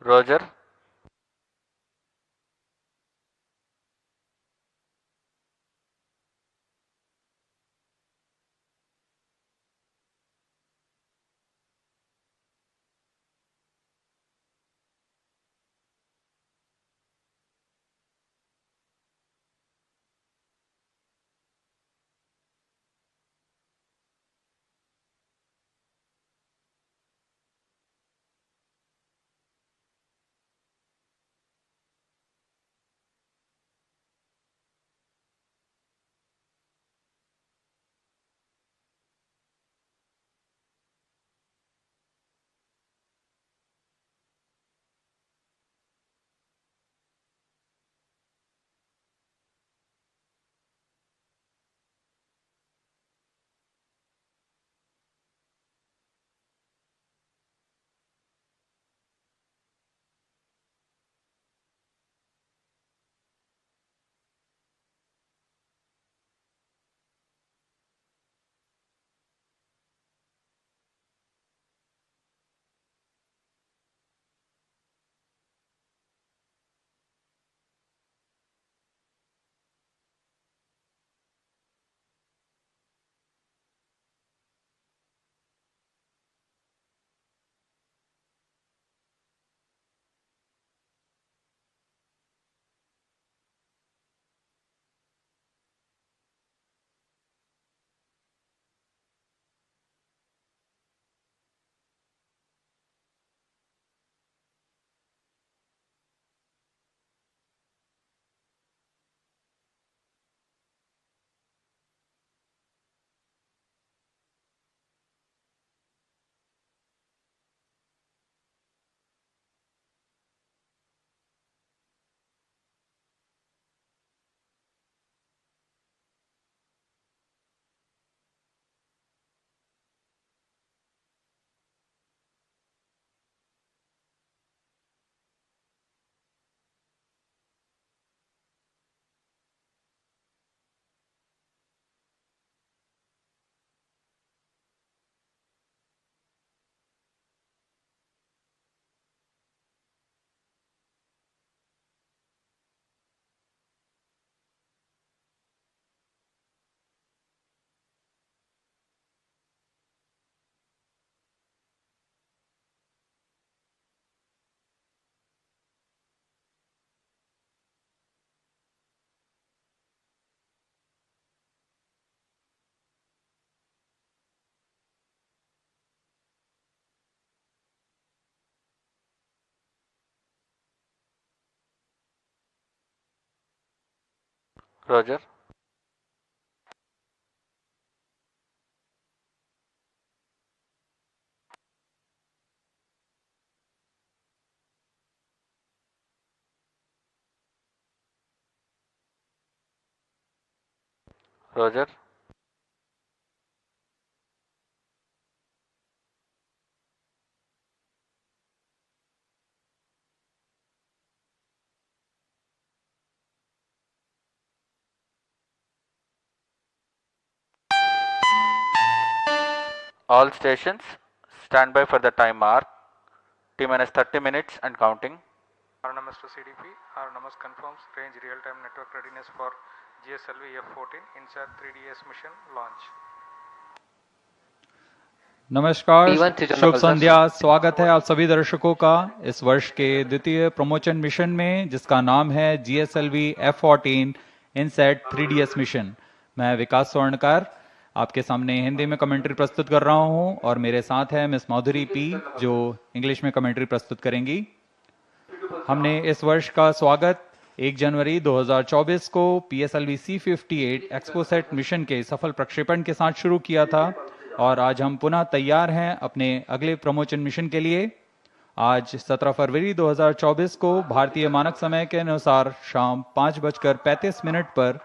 Roger. Roger. Roger. All stations stand by for the time mark. T-minus 30 minutes and counting. RNMS to CDP. RNMS confirms range real-time network readiness for GSLV-F14 INSAT-3DS mission launch. नमस्कार, शुभ संध्या। स्वागत है आप सभी दर्शकों का इस वर्ष के द्वितीय प्रमोशन मिशन में, जिसका नाम है GSLV-F14 INSAT-3DS मिशन। मैं विकास स्वर्णकार आपके सामने हिंदी में कमेंट्री प्रस्तुत कर रहा हूं और मेरे साथ है मिस माधुरी पी, जो इंग्लिश में कमेंट्री प्रस्तुत करेंगी। हमने इस वर्ष का स्वागत 1 जनवरी 2024 को PSLV C58 एक्सपोसेट मिशन के सफल प्रक्षेपण के साथ शुरू किया था और आज हम पुनः तैयार हैं अपने अगले प्रमोशन मिशन के लिए। आज 17 फरवरी 2024 को भारतीय मानक समय के अनुसार शाम 5:35 पर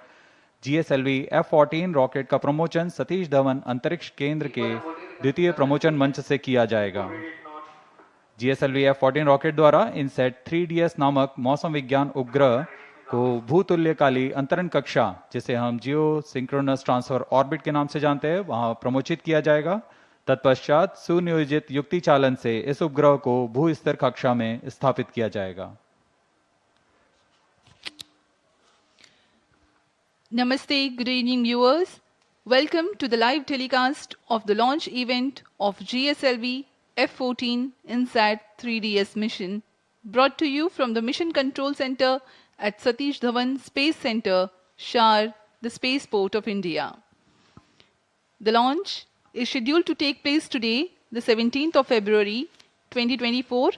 GSLV-F14 रॉकेट का प्रमोशन सतीश धवन अंतरिक्ष केंद्र के द्वितीय प्रमोशन मंच से किया जाएगा। GSLV-F14 रॉकेट द्वारा INSAT-3DS नामक मौसम विज्ञान उपग्रह को भूतुल्यकाली अंतरण कक्षा, जिसे हम जियो सिंक्रोनस ट्रांसफर ऑर्बिट के नाम से जानते हैं, वहां प्रमोचित किया जाएगा, तत्पश्चात सुनियोजित युक्ति चालन से इस उपग्रह को भू स्तर कक्षा में स्थापित किया जाएगा। Namaste, good evening viewers. Welcome to the live telecast of the launch event of GSLV-F14 INSAT-3DS mission, brought to you from the Mission Control Center at Satish Dhawan Space Center, Shar, the spaceport of India. The launch is scheduled to take place today, the 17th of February 2024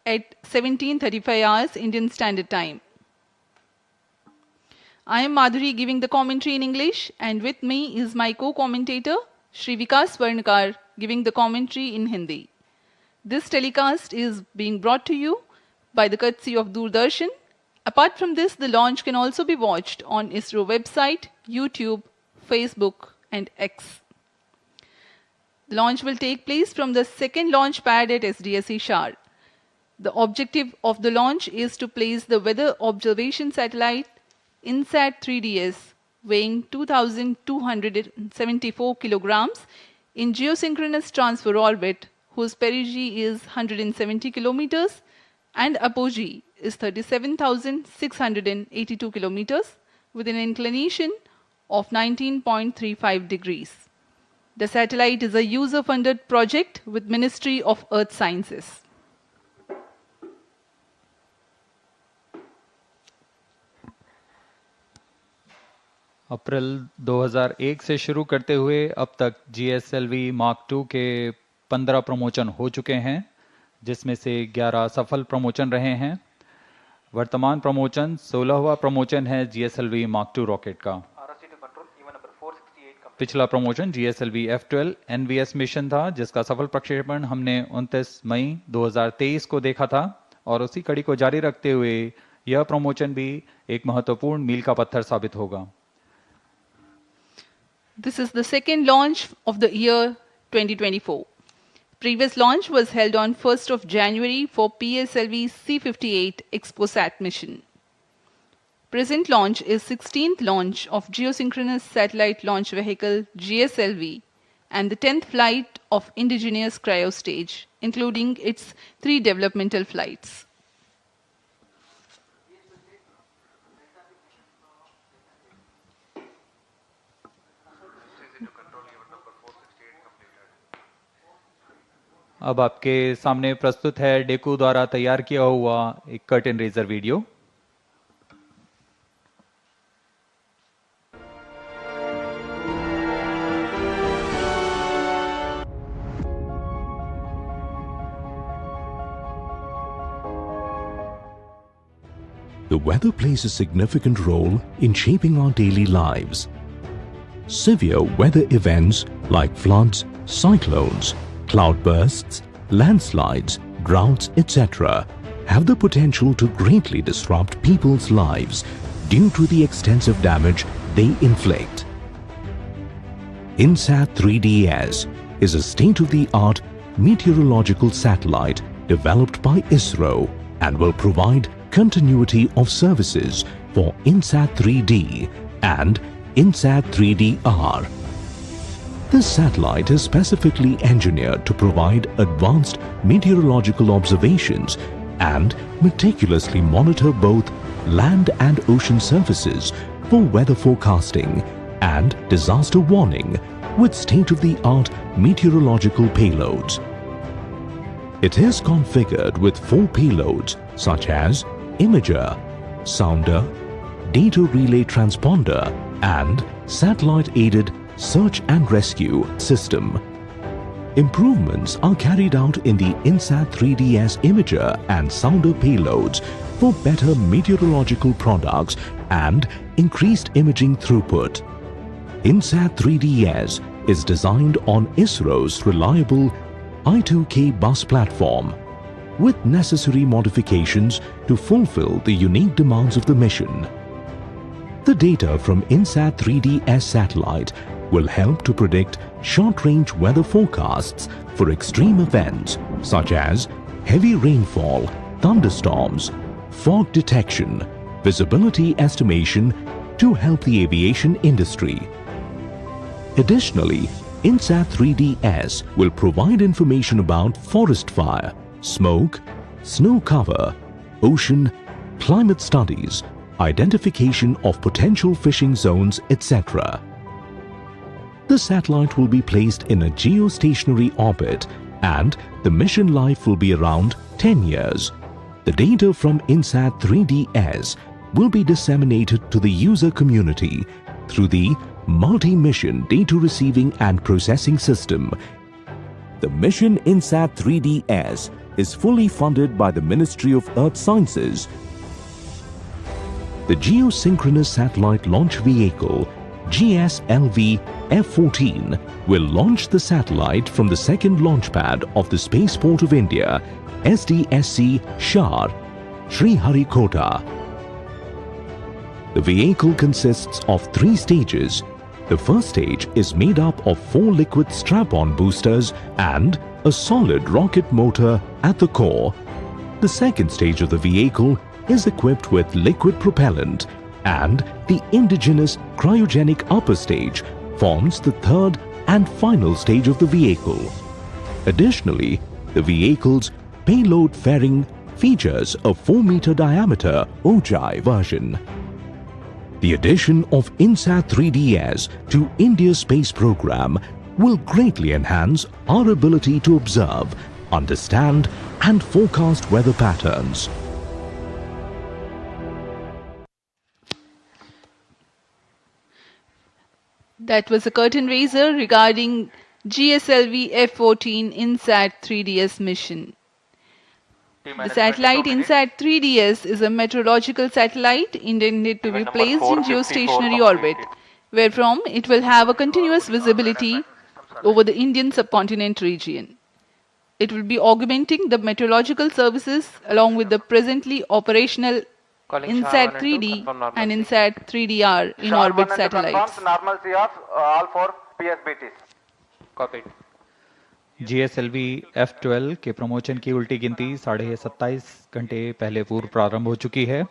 at 17:35 hours Indian Standard Time. I am Madhuri giving the commentary in English, and with me is my co-commentator Shri Vikas Varnakar giving the commentary in Hindi. This telecast is being brought to you by the courtesy of Doordarshan. Apart from this, the launch can also be watched on ISRO website, YouTube, Facebook and X. The launch will take place from the second launch pad at SDSC Shar. The objective of the launch is to place the weather observation satellite INSAT-3DS, weighing 2,274 kilograms, in geosynchronous transfer orbit, whose perigee is 170 kilometers and apogee is 37,682 kilometers, with an inclination of 19.35 degrees. The satellite is a user-funded project with Ministry of Earth Sciences. अप्रैल 2001 से शुरू करते हुए अब तक GSLV Mark II के 15 promotion हो चुके हैं, जिसमें से 11 सफल प्रमोशन रहे हैं। वर्तमान प्रमोशन 16वां प्रमोशन है GSLV Mark II रॉकेट का। पिछला प्रमोशन GSLV-F12 NVS मिशन था, जिसका सफल प्रक्षेपण हमने 29 मई 2023 को देखा था, और उसी कड़ी को जारी रखते हुए यह प्रमोशन भी एक महत्वपूर्ण मील का पत्थर साबित होगा। This is the second launch of the year 2024. Previous launch was held on 1st of January for PSLV C58 ExpoSat mission. Present launch is 16th launch of geosynchronous satellite launch vehicle GSLV and the 10th flight of indigenous cryostage, including its 3 developmental flights. अब आपके सामने प्रस्तुत है डेकू द्वारा तैयार किया हुआ एक curtain raiser video. The weather plays a significant role in shaping our daily lives. Severe weather events like floods, cyclones, cloudbursts, landslides, droughts, etc. have the potential to greatly disrupt people's lives due to the extensive damage they inflict. INSAT-3DS is a state-of-the-art meteorological satellite developed by ISRO and will provide continuity of services for INSAT-3D and INSAT-3DR. This satellite is specifically engineered to provide advanced meteorological observations and meticulously monitor both land and ocean surfaces for weather forecasting and disaster warning with state-of-the-art meteorological payloads. It is configured with 4 payloads such as imager, sounder, data relay transponder and satellite-aided search and rescue system. Improvements are carried out in the INSAT-3DS imager and sounder payloads for better meteorological products and increased imaging throughput. INSAT-3DS is designed on ISRO's reliable I2K bus platform with necessary modifications to fulfill the unique demands of the mission. The data from INSAT-3DS satellite will help to predict short-range weather forecasts for extreme events such as heavy rainfall, thunderstorms, fog detection, visibility estimation to help the aviation industry. Additionally, INSAT-3DS will provide information about forest fire, smoke, snow cover, ocean, climate studies, identification of potential fishing zones, etc. The satellite will be placed in a geostationary orbit and the mission life will be around 10 years. The data from INSAT-3DS will be disseminated to the user community through the Multi-Mission Data Receiving and Processing System. The mission INSAT-3DS is fully funded by the Ministry of Earth Sciences. The Geosynchronous Satellite Launch Vehicle GSLV-F14 will launch the satellite from the second launch pad of the Spaceport of India, SDSC Shar, Sriharikota. The vehicle consists of 3 stages. The first stage is made up of 4 liquid strap-on boosters and a solid rocket motor at the core. The second stage of the vehicle is equipped with liquid propellant, and the indigenous cryogenic upper stage forms the third and final stage of the vehicle. Additionally, the vehicle's payload fairing features a 4-meter diameter Ojai version. The addition of INSAT-3DS to India's space program will greatly enhance our ability to observe, understand, and forecast weather patterns. That was a curtain raiser regarding GSLV-F14 INSAT-3DS mission. The satellite INSAT-3DS is a meteorological satellite intended to be placed in geostationary orbit, wherefrom it will have a continuous visibility over the Indian subcontinent region. It will be augmenting the meteorological services along with the presently operational INSAT-3D and INSAT-3DR in orbit satellites. Normalcy of all 4 PSBTs. Copied. GSLV-F12 के promotion की उल्टी गिनती 27.5 घंटे पहले पूर्व प्रारंभ हो चुकी है।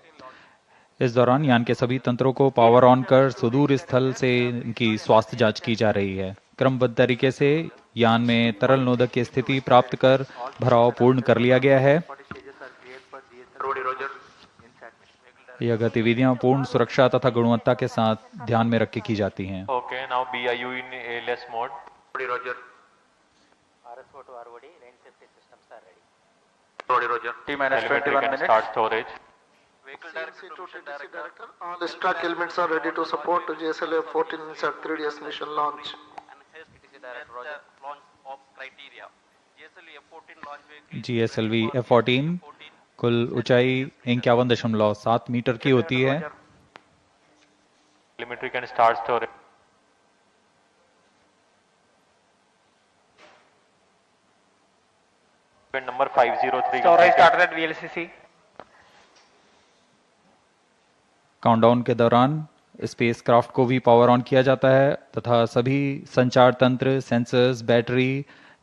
इस दौरान यान के सभी तंत्रों को पावर ऑन कर सुदूर स्थल से इनकी स्वास्थ्य जांच की जा रही है। क्रमबद्ध तरीके से यान में तरल नोदक की स्थिति प्राप्त कर भराव पूर्ण कर लिया गया है। यह गतिविधियां पूर्ण सुरक्षा तथा गुणवत्ता के साथ ध्यान में रख के की जाती हैं। Okay, now BIU in ALS mode. Roger. RSO to ROD, range safety systems are ready. Roger. T-minus Telemetry 21 can minutes. start storage. Vehicle CNC director, to mission TTC director. director. All stack elements are ready to support GSLV-F14 INSAT-3DS mission launch. NSS TTC director, Roger. Launch of criteria. GSLV-F14 launch vehicle. GSLV-F14 कुल ऊंचाई 51.7 metre की होती है। Telemetry can start storage. Event number 503. Storage started at VLCC. Countdown के दौरान spacecraft को भी power on किया जाता है तथा सभी संचार तंत्र, सेंसर्स, बैटरी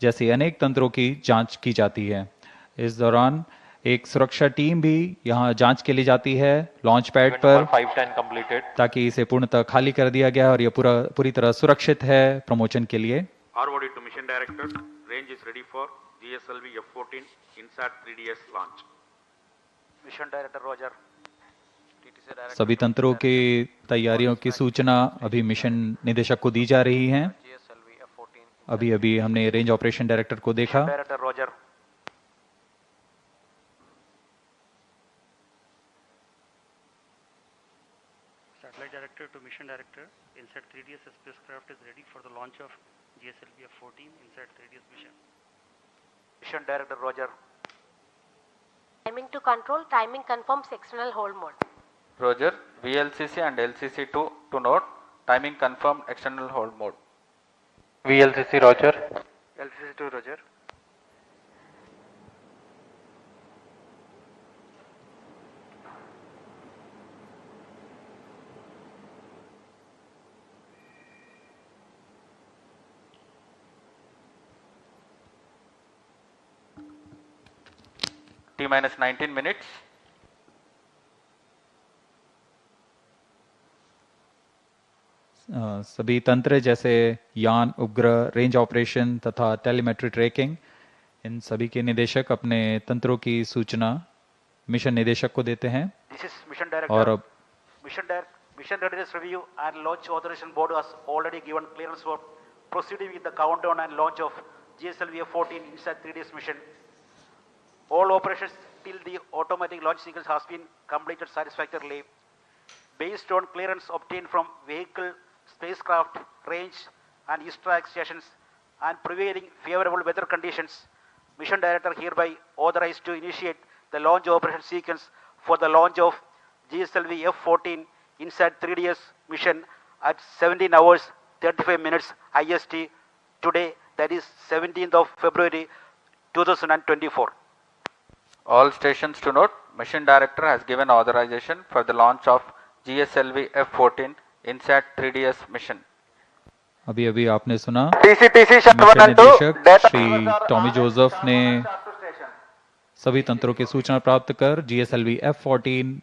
जैसे अनेक तंत्रों की जांच की जाती है। इस दौरान एक सुरक्षा टीम भी यहां जांच के लिए जाती है लॉन्च पैड Event पर, number 510 completed. ताकि इसे पूर्णतः खाली कर दिया गया और यह पूरी तरह सुरक्षित है प्रमोशन के लिए। ROD to mission director, range is ready for GSLV-F14 INSAT-3DS launch. Mission director, Roger. TTC director. सभी तंत्रों की तैयारियों की सूचना अभी मिशन निदेशक को दी जा रही है। GSLV-F14. अभी हमने रेंज ऑपरेशन डायरेक्टर को देखा। Director, Roger. Satellite director to mission director, INSAT-3DS spacecraft is ready for the launch of GSLV-F14 INSAT-3DS mission. Mission director, Roger. Timing to control, timing confirms external hold mode. Roger. VLCC and LCC2 to note. Timing confirmed external hold mode. VLCC Roger. LCC2 Roger. T-minus 19 minutes. सभी तंत्र जैसे यान, उपग्रह, range operation तथा telemetry tracking, इन सभी के निदेशक अपने तंत्रों की सूचना मिशन निदेशक को देते हैं। This is mission director. और अब mission readiness review and launch authorization board has already given clearance for proceeding with the countdown and launch of GSLV-F14 INSAT-3DS mission. All operations till the automatic launch sequence has been completed satisfactorily. Based on clearance obtained from vehicle, spacecraft, range and east track stations and prevailing favorable weather conditions, mission director hereby authorized to initiate the launch operation sequence for the launch of GSLV-F14 INSAT-3DS mission at 17 hours 35 minutes IST today, that is 17th of February 2024. All stations to note, mission director has given authorization for the launch of GSLV-F14 INSAT-3DS mission. अभी अभी आपने सुना TC mission निदेशक Shri Tommy Joseph ने सभी तंत्रों की सूचना प्राप्त कर GSLV-F14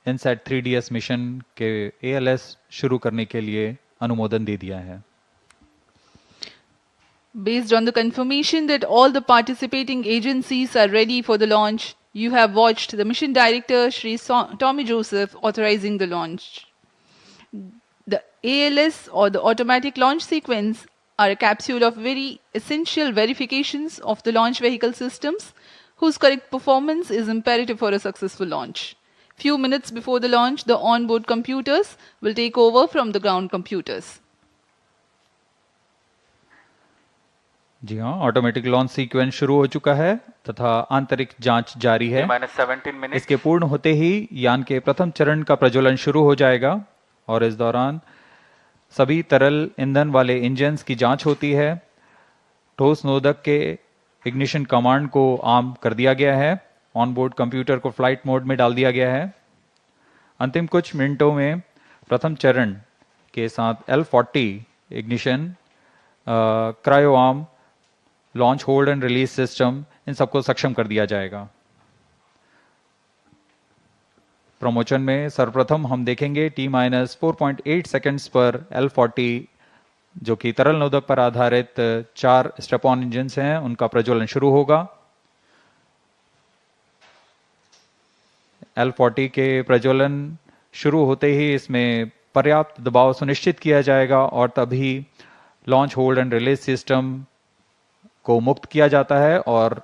INSAT-3DS मिशन के ALS शुरू करने के लिए अनुमोदन दे दिया है। Based on the confirmation that all the participating agencies are ready for the launch, you have watched the mission director Shri Tommy Joseph authorizing the launch. The ALS or the automatic launch sequence are a capsule of very essential verifications of the launch vehicle systems whose correct performance is imperative for a successful launch. Few minutes before the launch, the onboard computers will take over from the ground computers. जी हाँ, automatic launch sequence शुरू हो चुका है तथा आंतरिक जांच जारी है। इसके पूर्ण होते ही यान के प्रथम चरण का प्रज्वलन शुरू हो जाएगा और इस दौरान सभी तरल ईंधन वाले इंजन्स की जांच होती है। ठोस नोदक के इग्निशन कमांड को आर्म कर दिया गया है। ऑनबोर्ड कंप्यूटर को फ्लाइट मोड में डाल दिया गया है। अंतिम कुछ मिनटों में प्रथम चरण के साथ L40 ignition, cryo arm, launch hold and release system, इन सबको सक्षम कर दिया जाएगा। प्रमोशन में सर्वप्रथम हम देखेंगे T-4.8 सेकंड्स पर L40 जो कि तरल नोदक पर आधारित 4 स्टेप ऑन इंजन्स हैं, उनका प्रज्वलन शुरू होगा। L40 के प्रज्वलन शुरू होते ही इसमें पर्याप्त दबाव सुनिश्चित किया जाएगा और तभी launch hold and release system को मुक्त किया जाता है और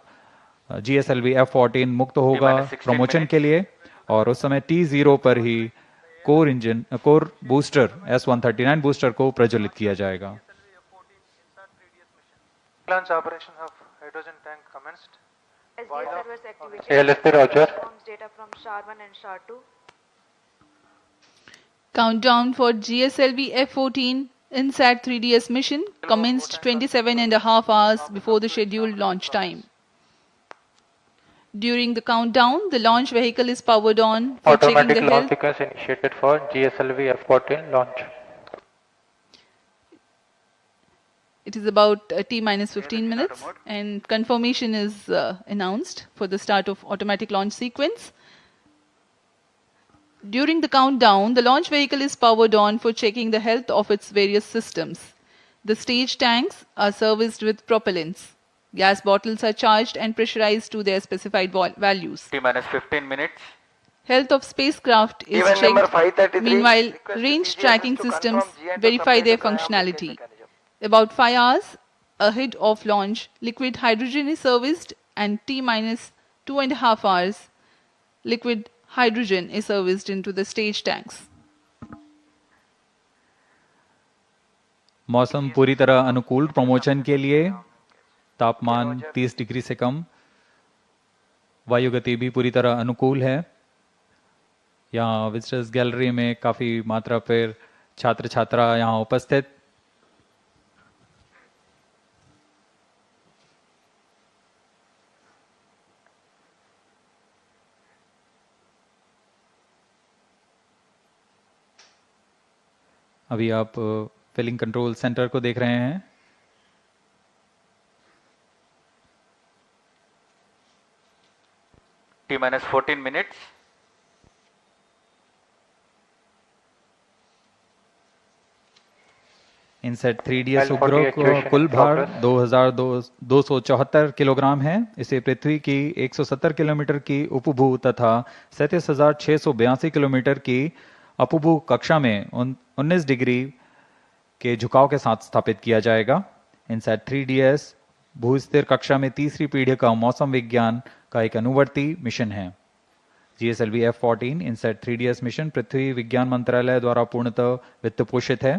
GSLV-F14 मुक्त होगा प्रमोशन के लिए। और उस समय T0 पर ही कोर बूस्टर S139 बूस्टर को प्रज्वलित किया जाएगा। Launch operation of hydrogen tank commenced. SDA servers activation. ALSP Roger. Data from SHAR-1 and SHAR-2. Countdown for GSLV-F14 INSAT-3DS mission commenced 27.5 hours before the scheduled launch time. During the countdown, the launch vehicle is powered on for checking Automatic the launch health. sequence initiated for GSLV-F14 launch. It is about T-15 minutes and confirmation is announced for the start of automatic launch sequence. During the countdown, the launch vehicle is powered on for checking the health of its various systems. The stage tanks are serviced with propellants. Gas bottles are charged and pressurized to their specified values. T-15 minutes. Health of spacecraft is checked. Meanwhile, range tracking systems verify their functionality. About 5 hours ahead of launch, liquid hydrogen is serviced and T-2.5 hours, liquid hydrogen is serviced into the stage tanks. मौसम पूरी तरह अनुकूल promotion के लिए, तापमान 30 degree से कम, वायु गति भी पूरी तरह अनुकूल है। यहाँ विजिटर्स गैलरी में काफी मात्रा पर छात्र छात्रा यहाँ उपस्थित। अभी आप फिलिंग कंट्रोल सेंटर को देख रहे हैं। T-14 minutes. इनसेट 3DS उपग्रह को कुल भार 2274 किलोग्राम है। इसे पृथ्वी की 170 किलोमीटर की उपभू तथा 37,682 किलोमीटर की अपभू कक्षा में 19 डिग्री के झुकाव के साथ स्थापित किया जाएगा। इनसेट 3DS भूस्थिर कक्षा में तीसरी पीढ़ी का मौसम विज्ञान का एक अनुवर्ती मिशन है। GSLV-F14 इनसेट 3DS मिशन पृथ्वी विज्ञान मंत्रालय द्वारा पूर्णतः वित्त पोषित है।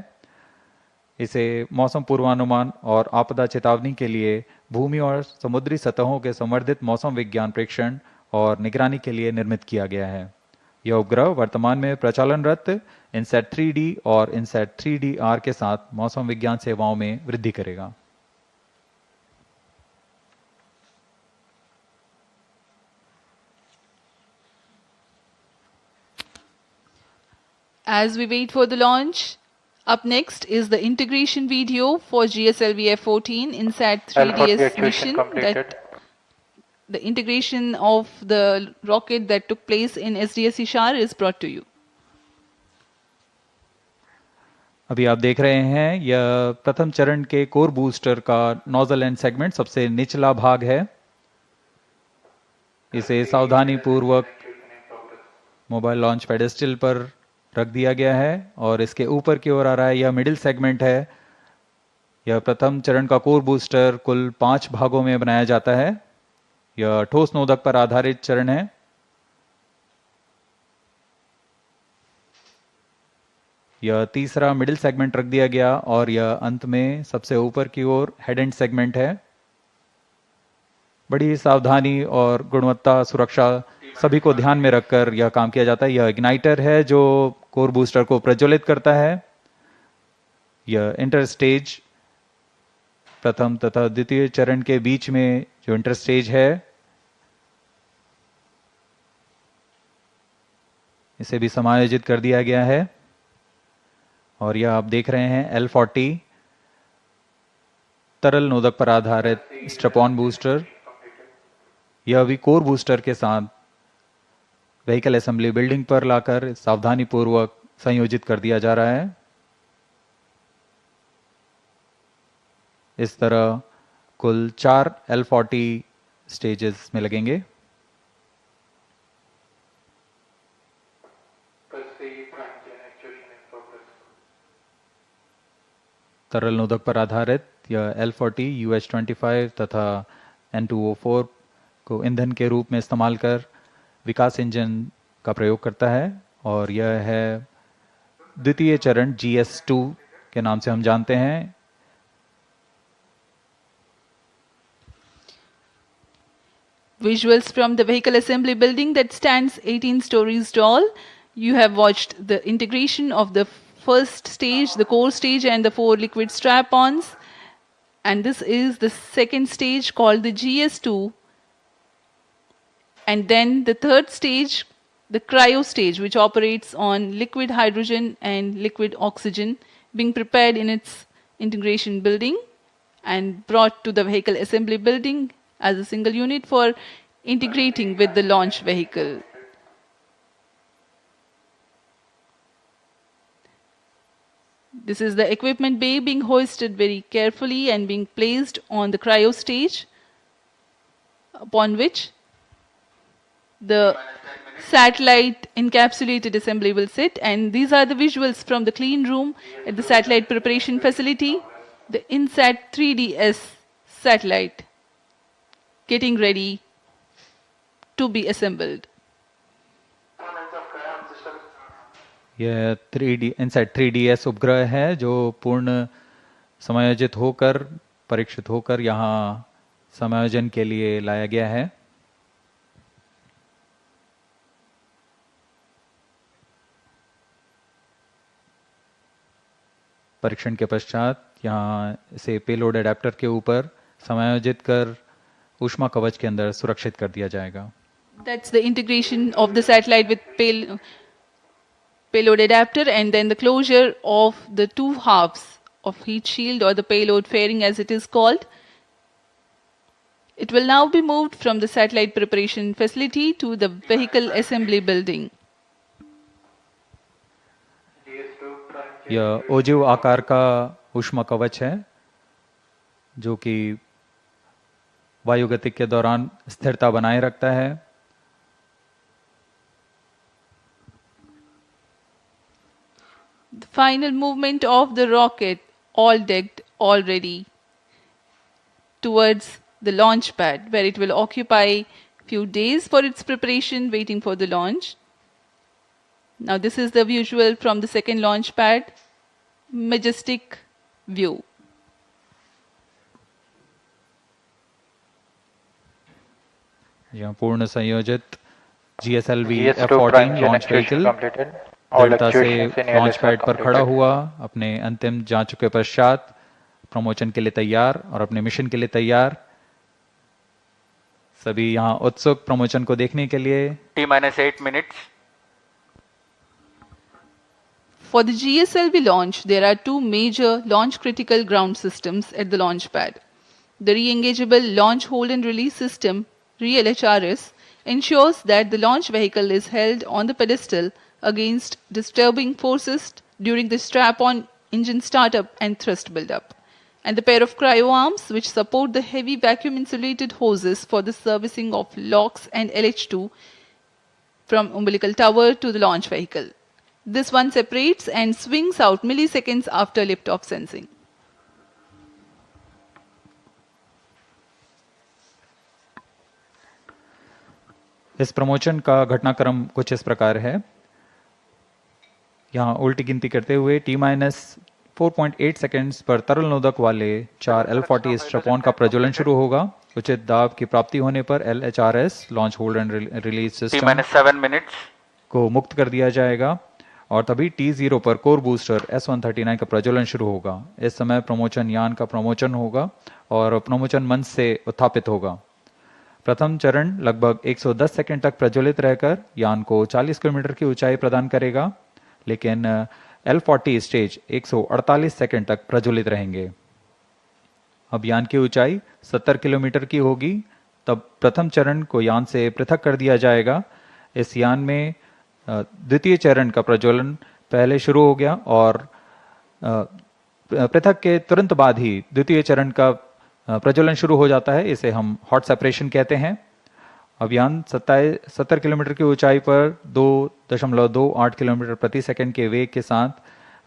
इसे मौसम पूर्वानुमान और आपदा चेतावनी के लिए भूमि और समुद्री सतहों के संवर्धित मौसम विज्ञान प्रेक्षण और निगरानी के लिए निर्मित किया गया है। यह उपग्रह वर्तमान में प्रचालनरत इनसेट 3D और इनसेट 3DR के साथ मौसम विज्ञान सेवाओं में वृद्धि करेगा। As we wait for the launch, up next is the integration video for GSLV-F14 INSAT-3DS mission. That the integration of the rocket that took place in SDS Ishar is brought to you. अभी आप देख रहे हैं यह प्रथम चरण के core booster का नोजल एंड सेगमेंट सबसे निचला भाग है। इसे सावधानी पूर्वक मोबाइल लॉन्च पेडेस्टल पर रख दिया गया है और इसके ऊपर की ओर आ रहा है। यह मिडिल सेगमेंट है। यह प्रथम चरण का कोर बूस्टर कुल 5 भागों में बनाया जाता है। यह ठोस नोदक पर आधारित चरण है। यह तीसरा मिडिल सेगमेंट रख दिया गया और यह अंत में सबसे ऊपर की ओर हेड एंड सेगमेंट है। बड़ी सावधानी और गुणवत्ता सुरक्षा सभी को ध्यान में रखकर यह काम किया जाता है। यह इग्नाइटर है जो कोर बूस्टर को प्रज्वलित करता है। यह इंटर स्टेज प्रथम तथा द्वितीय चरण के बीच में जो इंटर स्टेज है इसे भी समायोजित कर दिया गया है। और यह आप देख रहे हैं L40 तरल नोदक पर आधारित स्ट्रैप-ऑन बूस्टर। यह भी कोर बूस्टर के साथ व्हीकल असेंबली बिल्डिंग पर लाकर सावधानी पूर्वक संयोजित कर दिया जा रहा है। इस तरह कुल 4 L40 स्टेजेस में लगेंगे। तरल नोदक पर आधारित यह L40 UH-25 तथा N2O4 को ईंधन के रूप में इस्तेमाल कर विकास इंजन का प्रयोग करता है और यह है द्वितीय चरण GS2 के नाम से हम जानते हैं। Visuals from the vehicle assembly building that stands 18 stories tall. You have watched the integration of the first stage, the core stage, and the 4 liquid strap-ons. And this is the second stage called the GS2. And then the third stage, the cryo stage, which operates on liquid hydrogen and liquid oxygen, being prepared in its integration building and brought to the vehicle assembly building as a single unit for integrating with the launch vehicle. This is the equipment bay being hoisted very carefully and being placed on the cryo stage, upon which the satellite encapsulated assembly will sit. And these are the visuals from the clean room at the satellite preparation facility. The INSAT-3DS satellite getting ready to be assembled. यह 3D INSAT 3DS उपग्रह है जो पूर्ण समायोजित होकर परीक्षित होकर यहाँ समायोजन के लिए लाया गया है। परीक्षण के पश्चात यहाँ इसे पेलोड एडेप्टर के ऊपर समायोजित कर ऊष्मा कवच के अंदर सुरक्षित कर दिया जाएगा। That's the integration of the satellite with payload adapter, and then the closure of the 2 halves of heat shield or the payload fairing as it is called. It will now be moved from the satellite preparation facility to the vehicle assembly building. यह ओजिव आकार का ऊष्मा कवच है जो कि वायुगतिक के दौरान स्थिरता बनाए रखता है। The final movement of the rocket, all decked, all ready, towards the launch pad, where it will occupy few days for its preparation, waiting for the launch. Now this is the visual from the second launch pad. Majestic view. यहाँ पूर्ण संयोजित GSLV-F14 launch vehicle दृढ़ता से launch pad पर खड़ा हुआ, अपने अंतिम जांच के पश्चात प्रमोशन के लिए तैयार और अपने मिशन के लिए तैयार। सभी यहाँ उत्सुक प्रमोशन को देखने के लिए। T-8 minutes. For the GSLV launch, there are two major launch critical ground systems at the launch pad. The re-engageable launch hold and release system, RAjkot, ensures that the launch vehicle is held on the pedestal against disturbing forces during the strap-on engine startup and thrust build-up. And the pair of cryo arms which support the heavy vacuum insulated hoses for the servicing of LOX and LH2 from umbilical tower to the launch vehicle. This one separates and swings out milliseconds after liftoff sensing. इस promotion का घटनाक्रम कुछ इस प्रकार है। यहाँ उल्टी गिनती करते हुए T-4.8 सेकेंड्स पर तरल नोदक वाले 4 L40 स्ट्रैप-ऑन का प्रज्वलन शुरू होगा। उचित दाब की प्राप्ति होने पर LHRS launch hold and release system T-7 minutes को मुक्त कर दिया जाएगा और तभी T0 पर कोर बूस्टर S139 का प्रज्वलन शुरू होगा। इस समय प्रमोशन यान का प्रमोशन होगा और प्रमोशन मंच से उत्थापित होगा। प्रथम चरण लगभग 110 सेकंड तक प्रज्वलित रहकर यान को 40 किलोमीटर की ऊंचाई प्रदान करेगा, लेकिन L40 स्टेज 148 सेकंड तक प्रज्वलित रहेंगे। अब यान की ऊंचाई 70 किलोमीटर की होगी, तब प्रथम चरण को यान से पृथक कर दिया जाएगा। इस यान में द्वितीय चरण का प्रज्वलन पहले शुरू हो गया और पृथक के तुरंत बाद ही द्वितीय चरण का प्रज्वलन शुरू हो जाता है। इसे हम हॉट सेपरेशन कहते हैं। अब यान 70 किलोमीटर की ऊंचाई पर 2.28 किलोमीटर प्रति सेकंड के वेग के साथ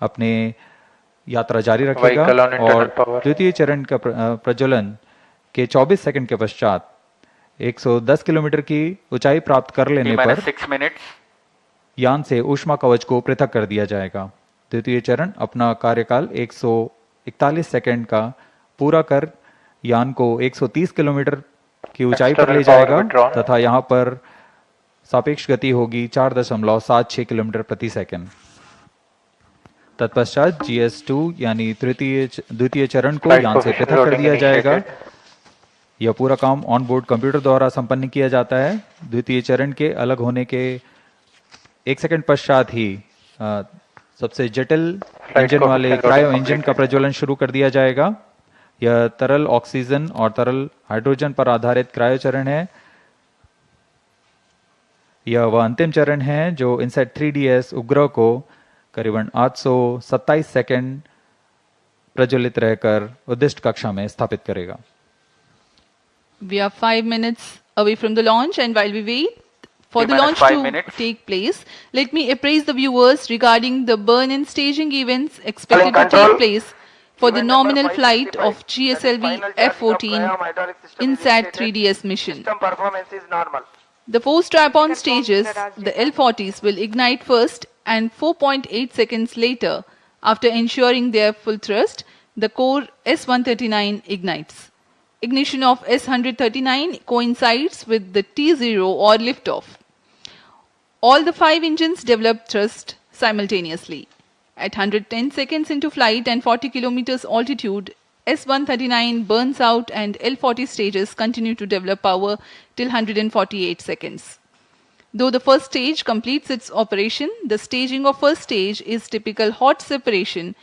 अपने यात्रा जारी रखेगा और द्वितीय चरण का प्रज्वलन के 24 सेकंड के पश्चात 110 किलोमीटर की ऊंचाई प्राप्त कर लेने पर यान से ऊष्मा कवच को पृथक कर दिया जाएगा। द्वितीय चरण अपना कार्यकाल 141 सेकंड का पूरा कर यान को 130 किलोमीटर की ऊंचाई पर ले जाएगा तथा यहाँ पर सापेक्ष गति होगी 4.76 किलोमीटर प्रति सेकंड। तत्पश्चात GS2 यानी द्वितीय चरण को यान से पृथक कर दिया जाएगा। यह पूरा काम ऑन बोर्ड कंप्यूटर द्वारा संपन्न किया जाता है। द्वितीय चरण के अलग होने के 1 सेकंड पश्चात ही सबसे जटिल इंजन वाले क्रायो इंजन का प्रज्वलन शुरू कर दिया जाएगा। यह तरल ऑक्सीजन और तरल हाइड्रोजन पर आधारित क्रायो चरण है। यह वह अंतिम चरण है जो INSAT-3DS उपग्रह को करीबन 827 सेकंड प्रज्वलित रहकर उद्दिष्ट कक्षा में स्थापित करेगा। We are 5 minutes away from the launch, and while we wait for the launch to take place, let me apprise the viewers regarding the burn-in staging events expected to take place for the nominal flight of GSLV-F14 INSAT-3DS mission. Performance is normal. The 4 strap-on stages, the L40s, will ignite first, and 4.8 seconds later, after ensuring their full thrust, the core S139 ignites. Ignition of S139 coincides with the T0 or liftoff. All the 5 engines develop thrust simultaneously. At 110 seconds into flight and 40 kilometers altitude, S139 burns out and L40 stages continue to develop power till 148 seconds. Though the first stage completes its operation, the staging of first stage is typical hot separation,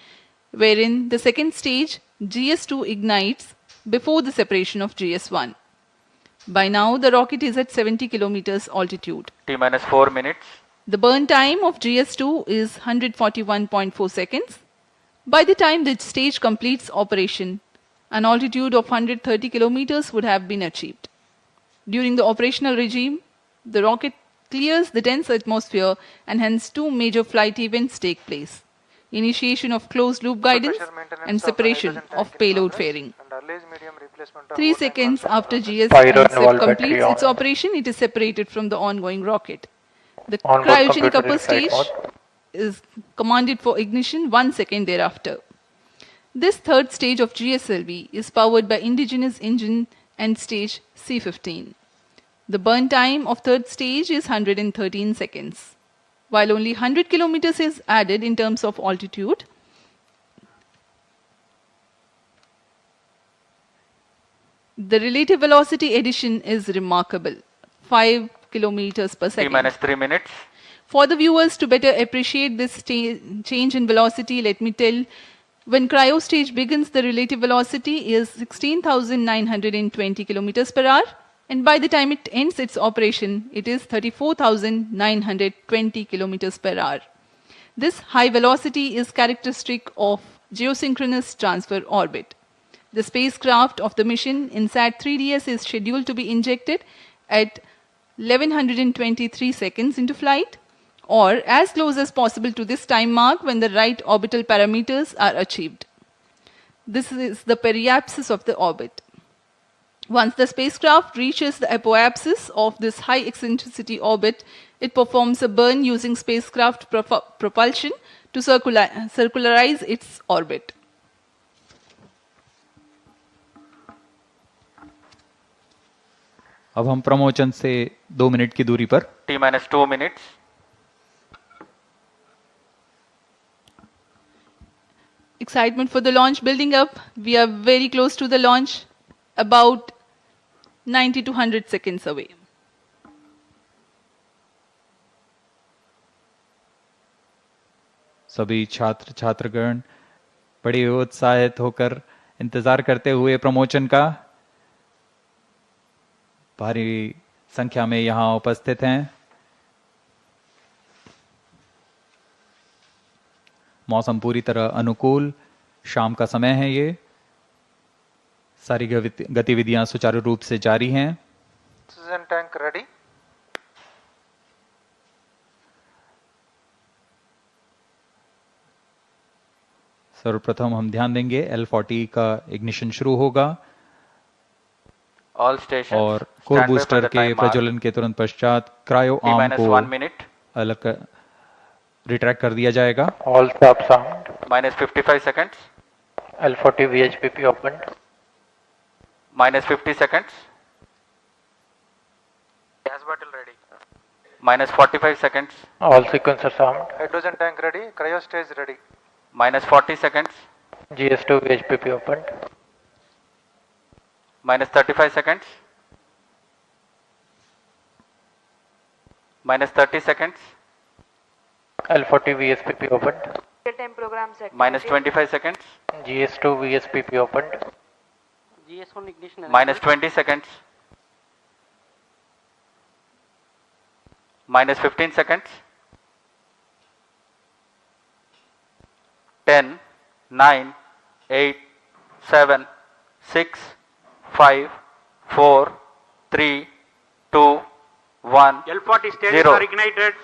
wherein the second stage, GS2, ignites before the separation of GS1. By now, the rocket is at 70 kilometers altitude. T-4 minutes. The burn time of GS2 is 141.4 seconds. By the time the stage completes operation, an altitude of 130 kilometers would have been achieved. During the operational regime, the rocket clears the dense atmosphere and hence two major flight events take place: initiation of closed-loop guidance and separation of payload fairing. 3 seconds after GSLV completes its operation, it is separated from the ongoing rocket. The cryogenic upper stage is commanded for ignition 1 second thereafter. This third stage of GSLV is powered by indigenous engine and stage C15. The burn time of third stage is 113 seconds. While only 100 kilometers is added in terms of altitude, the relative velocity addition is remarkable, 5 kilometers per second. T-3 minutes. For the viewers to better appreciate this change in velocity, let me tell, when cryo stage begins, the relative velocity is 16,920 kilometers per hour, and by the time it ends its operation, it is 34,920 kilometers per hour. This high velocity is characteristic of geosynchronous transfer orbit. The spacecraft of the mission INSAT-3DS is scheduled to be injected at 1123 seconds into flight, or as close as possible to this time mark when the right orbital parameters are achieved. This is the periapsis of the orbit. Once the spacecraft reaches the apoapsis of this high eccentricity orbit, it performs a burn using spacecraft propulsion to circularize its orbit. अब हम प्रमोचन से 2 minute की दूरी पर T-2 minutes. Excitement for the launch building up. We are very close to the launch, about 90 to 100 seconds away. सभी छात्र छात्रगण बड़े उत्साहित होकर इंतजार करते हुए प्रमोचन का भारी संख्या में यहाँ उपस्थित हैं। मौसम पूरी तरह अनुकूल, शाम का समय है, ये सारी गतिविधियां सुचारू रूप से जारी हैं। Oxygen tank ready. सर्वप्रथम हम ध्यान देंगे L40 का इग्निशन शुरू होगा All stations और कोर बूस्टर के प्रज्वलन के तुरंत पश्चात क्रायो आर्म को अलग रिट्रैक्ट कर दिया जाएगा। All stop sound. -55 seconds. L40 VHPP opened. -50 seconds. Gas bottle ready. -45 seconds. All sequencers armed. Hydrogen tank ready. Cryo stage ready. -40 seconds. GS2 VHPP opened. -35 seconds. -30 seconds. L40 VSPP opened. Real-time programs activated. -25 seconds. GS2 VSPP opened. GS1 ignition. -20 seconds. -15 seconds. 10, 9, 8, 7, 6, 5, 4, 3, 2, 1, L40 stages 0. are ignited.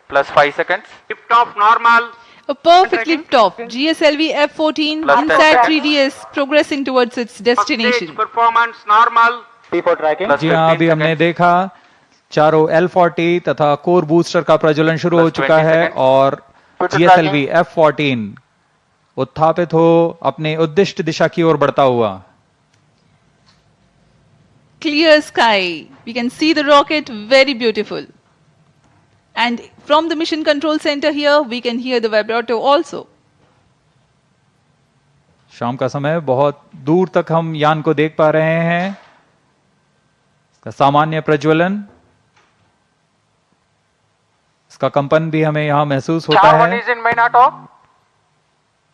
+5 seconds. Lift off normal. A perfect lift-off. GSLV-F14 INSAT-3DS progressing towards its destination. Performance normal. P4 tracking. जी हाँ, अभी हमने देखा चारों L40 तथा core booster का प्रज्वलन शुरू हो चुका है और GSLV-F14 उत्थापित हो अपने उद्दिष्ट दिशा की ओर बढ़ता हुआ। Clear sky. We can see the rocket, very beautiful. And from the mission control center here, we can hear the vibrato also. शाम का समय, बहुत दूर तक हम यान को देख पा रहे हैं। इसका सामान्य प्रज्वलन, इसका कंपन भी हमें यहां महसूस होता है।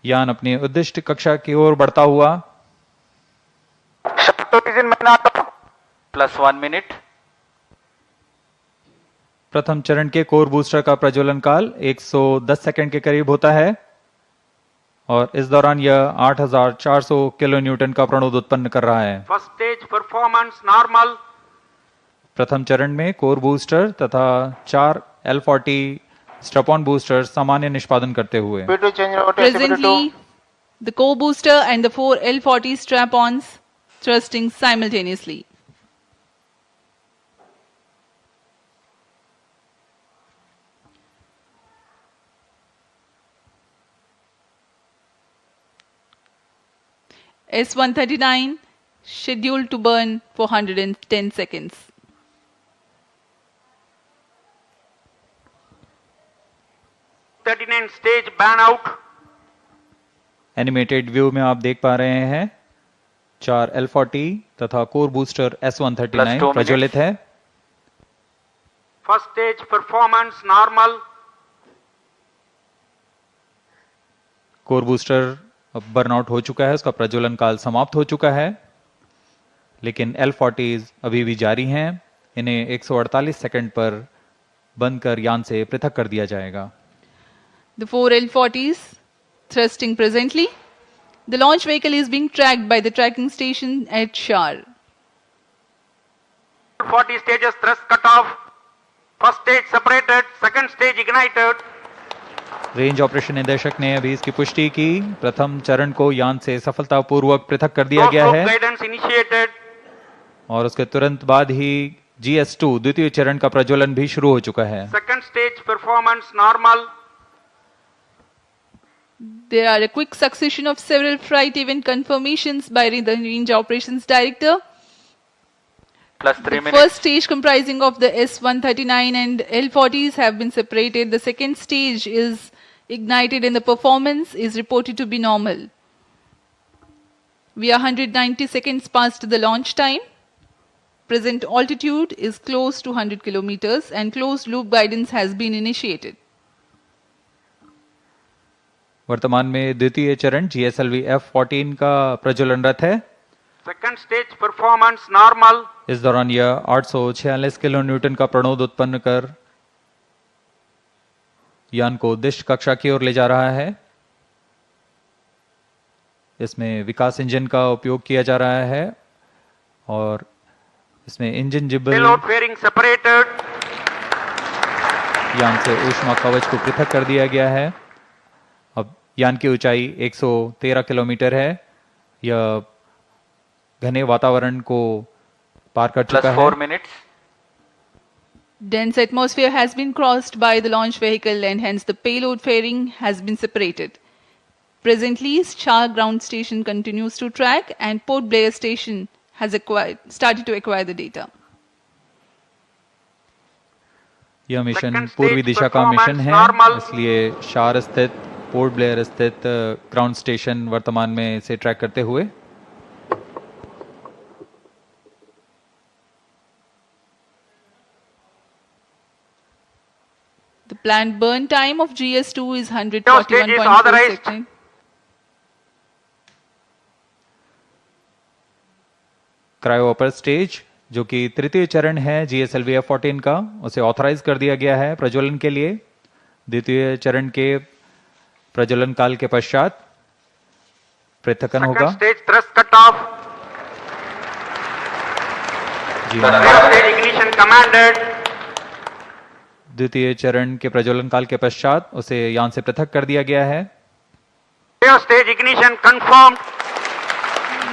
यान अपनी उद्दिष्ट कक्षा की ओर बढ़ता हुआ। +1 minute. प्रथम चरण के कोर बूस्टर का प्रज्वलन काल 110 सेकंड के करीब होता है और इस दौरान यह 8400 किलो न्यूटन का प्रणोद उत्पन्न कर रहा है। First stage performance normal. प्रथम चरण में कोर बूस्टर तथा 4 L40 स्ट्रैप-ऑन बूस्टर सामान्य निष्पादन करते हुए। Presently, the core booster and the 4 L40 strap-ons thrusting simultaneously. S139 scheduled to burn for 110 seconds. Stage ban out. Animated view में आप देख पा रहे हैं 4 L40 तथा कोर बूस्टर S139 प्रज्वलित है। First stage performance normal. Core booster अब बर्नआउट हो चुका है, उसका प्रज्वलन काल समाप्त हो चुका है, लेकिन L40s अभी भी जारी हैं। इन्हें 148 सेकंड पर बंद कर यान से पृथक कर दिया जाएगा। The 4 L40s thrusting presently. The launch vehicle is being tracked by the tracking station at Shar. 40 stages thrust cut off. First stage separated, second stage ignited. Range operation निदेशक ने अभी इसकी पुष्टि की। प्रथम चरण को यान से सफलतापूर्वक पृथक कर दिया गया है गाइडेंस इनिशिएटेड और उसके तुरंत बाद ही GS2 द्वितीय चरण का प्रज्वलन भी शुरू हो चुका है। Second stage performance normal. There are a quick succession of several flight event confirmations by the Range Operations Director. Plus 3 the minutes. first stage comprising of the S139 and L40s have been separated. The second stage is ignited and the performance is reported to be normal. We are 190 seconds past the launch time. Present altitude is close to 100 kilometers and closed loop guidance has been initiated. वर्तमान में द्वितीय चरण GSLV-F14 का प्रज्वलनरत है। Second stage performance normal. इस दौरान यह 846 kilo Newton का प्रणोद उत्पन्न कर यान को उद्दिष्ट कक्षा की ओर ले जा रहा है। इसमें विकास इंजन का उपयोग किया जा रहा है और इसमें इंजन जिबल पेलोड फेयरिंग सेपरेटेड। यान से ऊष्मा कवच को पृथक कर दिया गया है। अब यान की ऊंचाई 113 किलोमीटर है। यह घने वातावरण को पार कर चुका है। 4 minutes. Dense atmosphere has been crossed by the launch vehicle and hence the payload fairing has been separated. Presently, Shah ground station continues to track and Port Blair station has started to acquire the data. यह mission पूर्वी दिशा का mission है, इसलिए शार स्थित port Blair स्थित ground station वर्तमान में इसे ट्रैक करते हुए The planned burn time of GS2 is 141.4 seconds. Cryo upper stage जो कि तृतीय चरण है GSLV-F14 का, उसे ऑथराइज कर दिया गया है प्रज्वलन के लिए। द्वितीय चरण के प्रज्वलन काल के पश्चात पृथक्कन होगा। Stage thrust cut off. Ignition commanded. द्वितीय चरण के प्रज्वलन काल के पश्चात उसे यान से पृथक कर दिया गया है। Stage ignition confirm.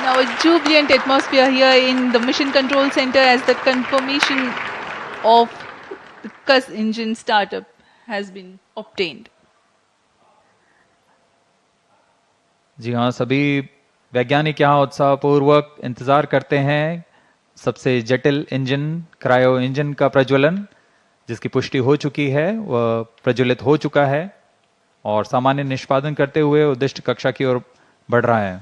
Now a jubilant atmosphere here in the Mission Control Center as the confirmation of the CUS engine startup has been obtained. जी हाँ, सभी वैज्ञानिक यहाँ उत्साहपूर्वक इंतजार करते हैं सबसे जटिल इंजन क्रायो इंजन का प्रज्वलन, जिसकी पुष्टि हो चुकी है, वह प्रज्वलित हो चुका है और सामान्य निष्पादन करते हुए उद्दिष्ट कक्षा की ओर बढ़ रहा है।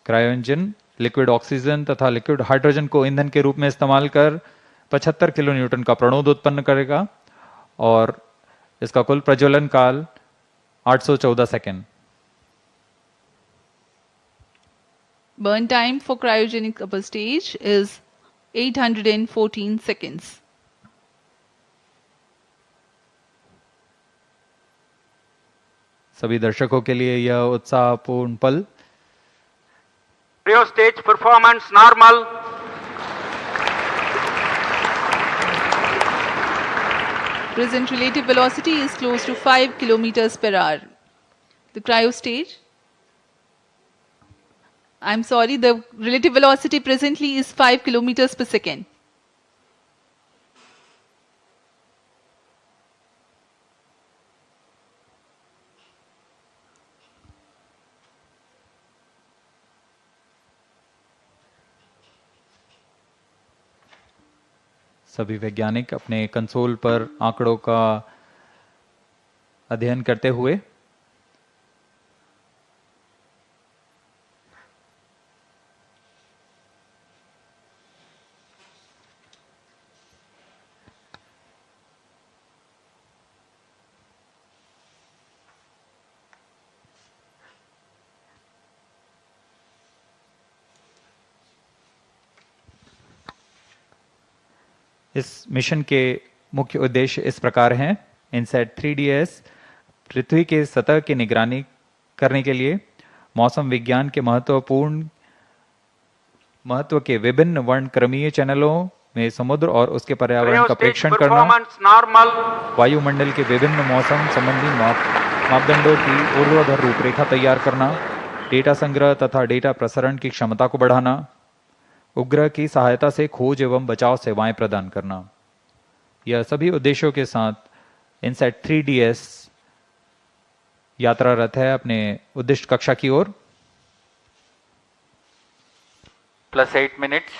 क्रायो इंजन लिक्विड ऑक्सीजन तथा लिक्विड हाइड्रोजन को ईंधन के रूप में इस्तेमाल कर 75 किलो न्यूटन का प्रणोद उत्पन्न करेगा और इसका कुल प्रज्वलन काल 814 second. Burn time for cryogenic upper stage is 814 seconds. सभी दर्शकों के लिए यह उत्साहपूर्ण पल। Cryo stage performance normal. Present relative velocity is close to 5 kilometers per hour. The cryo stage. I'm sorry, the relative velocity presently is 5 kilometers per second. सभी वैज्ञानिक अपने console पर आंकड़ों का अध्ययन करते हुए इस मिशन के मुख्य उद्देश्य इस प्रकार हैं। INSAT-3DS पृथ्वी के सतह की निगरानी करने के लिए मौसम विज्ञान के महत्व के विभिन्न वर्णक्रमीय चैनलों में समुद्र और उसके पर्यावरण का प्रेक्षण करना, वायुमंडल के विभिन्न मौसम संबंधी मापदंडों की ऊर्ध्वाधर रूपरेखा तैयार करना, डेटा संग्रह तथा डेटा प्रसारण की क्षमता को बढ़ाना, उपग्रह की सहायता से खोज एवं बचाव सेवाएं प्रदान करना। यह सभी उद्देश्यों के साथ INSAT-3DS यात्रारत है अपने उद्दिष्ट कक्षा की ओर। +8 minutes.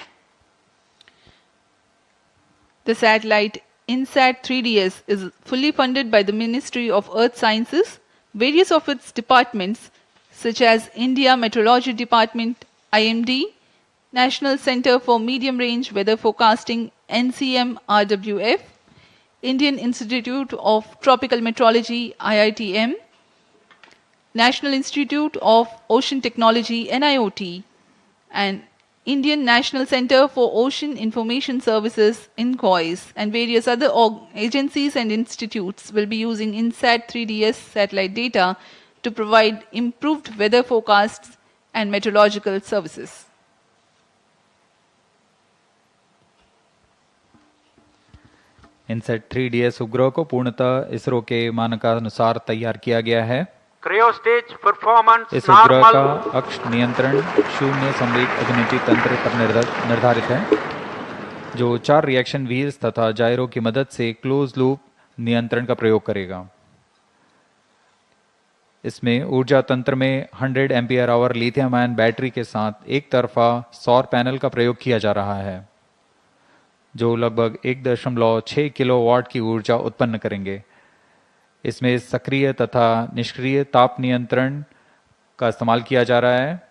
The satellite INSAT-3DS is fully funded by the Ministry of Earth Sciences. Various of its departments such as India Meteorology Department, IMD, National Center for Medium Range Weather Forecasting, NCM-RWF, Indian Institute of Tropical Meteorology, IITM, National Institute of Ocean Technology, NIOT, and Indian National Center for Ocean Information Services, INCOIS, and various other agencies and institutes will be using INSAT-3DS satellite data to provide improved weather forecasts and meteorological services. INSAT-3DS उपग्रह को पूर्णतः इसरो के मानकानुसार तैयार किया गया है। Cryo stage performance इस उपग्रह normal. का अक्ष नियंत्रण शून्य संवेग अभिनति तंत्र पर निर्धारित है, जो 4 रिएक्शन व्हील्स तथा जायरो की मदद से क्लोज लूप नियंत्रण का प्रयोग करेगा। इसमें ऊर्जा तंत्र में 100 ampere hour lithium ion battery के साथ एक तरफा सौर पैनल का प्रयोग किया जा रहा है, जो लगभग 1.6 किलोवाट की ऊर्जा उत्पन्न करेंगे। इसमें सक्रिय तथा निष्क्रिय ताप नियंत्रण का इस्तेमाल किया जा रहा है।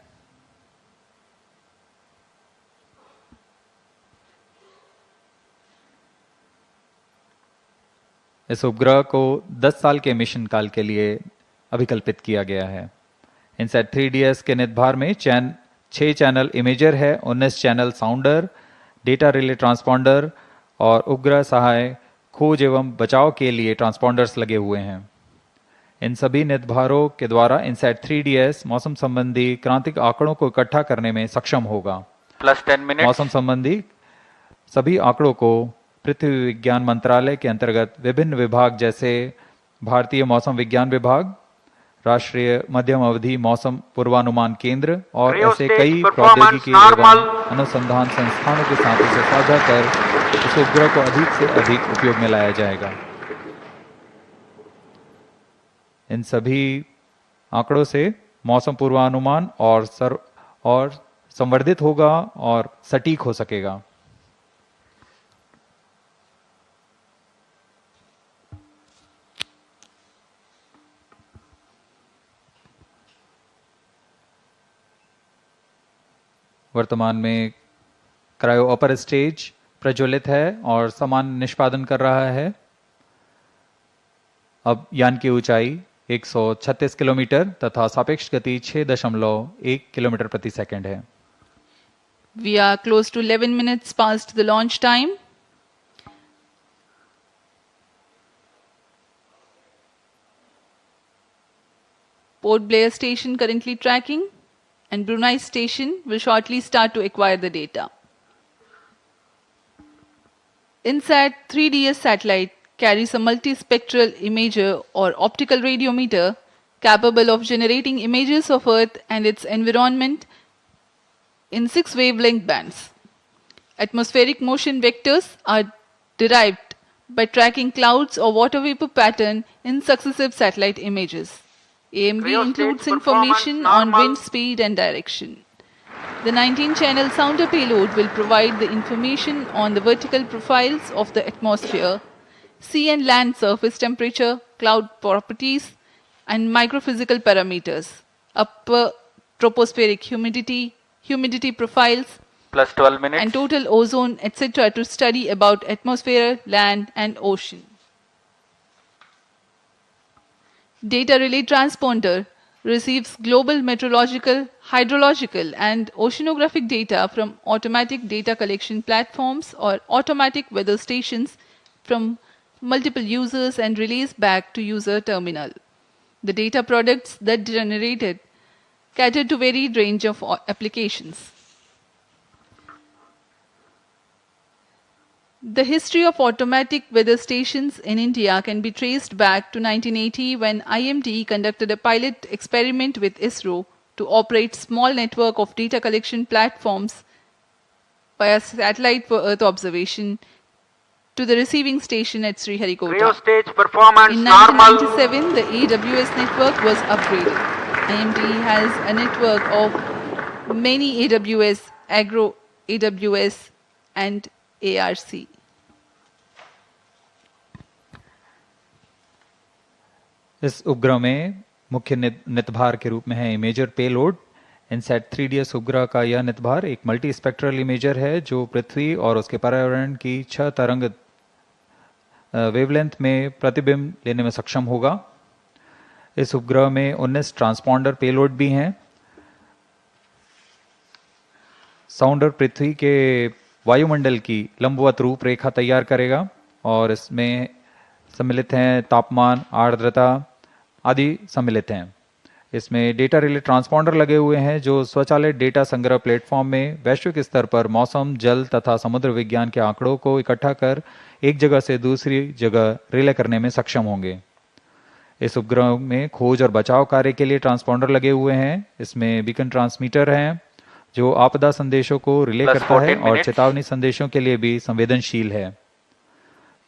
इस उपग्रह को 10 साल के मिशन काल के लिए अभिकल्पित किया गया है। INSAT-3DS के निदभार में 6 चैनल इमेजर है, 19 चैनल साउंडर, डेटा रिले ट्रांसपॉन्डर और उपग्रह सहाय खोज एवं बचाव के लिए ट्रांसपॉन्डर्स लगे हुए हैं। इन सभी निदभारों के द्वारा INSAT-3DS मौसम संबंधी क्रांतिक आंकड़ों को इकट्ठा करने में सक्षम होगा। +10 minutes. मौसम संबंधी सभी आंकड़ों को पृथ्वी विज्ञान मंत्रालय के अंतर्गत विभिन्न विभाग जैसे भारतीय मौसम विज्ञान विभाग, राष्ट्रीय मध्यम अवधि मौसम पूर्वानुमान केंद्र और ऐसे कई प्रौद्योगिकी एवं अनुसंधान संस्थानों के साथ इसे साझा कर इस उपग्रह को अधिक से अधिक उपयोग में लाया जाएगा। इन सभी आंकड़ों से मौसम पूर्वानुमान और संवर्धित होगा और सटीक हो सकेगा। वर्तमान में क्रायो अपर स्टेज प्रज्वलित है और समान निष्पादन कर रहा है। अब यान की ऊंचाई 136 किलोमीटर तथा सापेक्ष गति 6.1 किलोमीटर प्रति सेकंड है। We are close to 11 minutes past the launch time. Port Blair station currently tracking, and Brunei station will shortly start to acquire the data. INSAT-3DS satellite carries a multispectral imager or optical radiometer capable of generating images of Earth and its environment in 6 wavelength bands. Atmospheric motion vectors are derived by tracking clouds or water vapor pattern in successive satellite images. AMD includes information on wind speed and direction. The 19-channel sounder payload will provide the information on the vertical profiles of the atmosphere, sea and land surface temperature, cloud properties, and microphysical parameters, upper tropospheric humidity, humidity profiles, plus 12 minutes, and total ozone, etc. to study about atmosphere, land, and ocean. Data relay transponder receives global meteorological, hydrological, and oceanographic data from automatic data collection platforms or automatic weather stations from multiple users and relays back to user terminal. The data products that generated cater to varied range of applications. The history of automatic weather stations in India can be traced back to 1980 when IMD conducted a pilot experiment with ISRO to operate small network of data collection platforms via satellite for Earth observation to the receiving station at Sriharikota. Creo stage performance In normal. 1997, the AWS network was upgraded. IMD has a network of many AWS, Agro AWS, and ARC. इस उपग्रह में मुख्य नितभार के रूप में है imager payload. INSAT 3DS उपग्रह का यह नितभार एक मल्टी स्पेक्ट्रल इमेजर है जो पृथ्वी और उसके पर्यावरण की 6 तरंग वेवलेंथ में प्रतिबिंब लेने में सक्षम होगा। इस उपग्रह में 19 ट्रांसपॉन्डर पेलोड भी हैं। साउंडर पृथ्वी के वायुमंडल की लंबवत रूपरेखा तैयार करेगा और इसमें सम्मिलित हैं तापमान, आर्द्रता आदि सम्मिलित हैं। इसमें डेटा रिले ट्रांसपॉन्डर लगे हुए हैं जो स्वचालित डेटा संग्रह प्लेटफॉर्म में वैश्विक स्तर पर मौसम, जल तथा समुद्र विज्ञान के आंकड़ों को इकट्ठा कर एक जगह से दूसरी जगह रिले करने में सक्षम होंगे। इस उपग्रह में खोज और बचाव कार्य के लिए ट्रांसपॉन्डर लगे हुए हैं। इसमें बीकन ट्रांसमीटर हैं जो आपदा संदेशों को रिले करता है और चेतावनी संदेशों के लिए भी संवेदनशील है।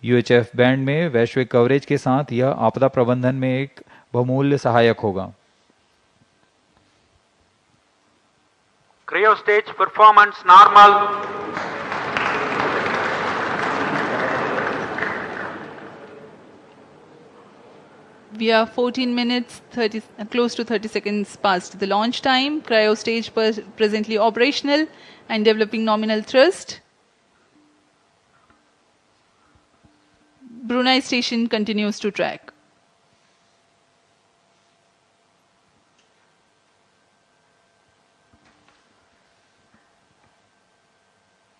UHF बैंड में वैश्विक कवरेज के साथ यह आपदा प्रबंधन में एक बहुमूल्य सहायक होगा। Creo stage performance normal. We are 14 minutes, close to 30 seconds past the launch time. Cryo stage presently operational and developing nominal thrust. Brunei station continues to track.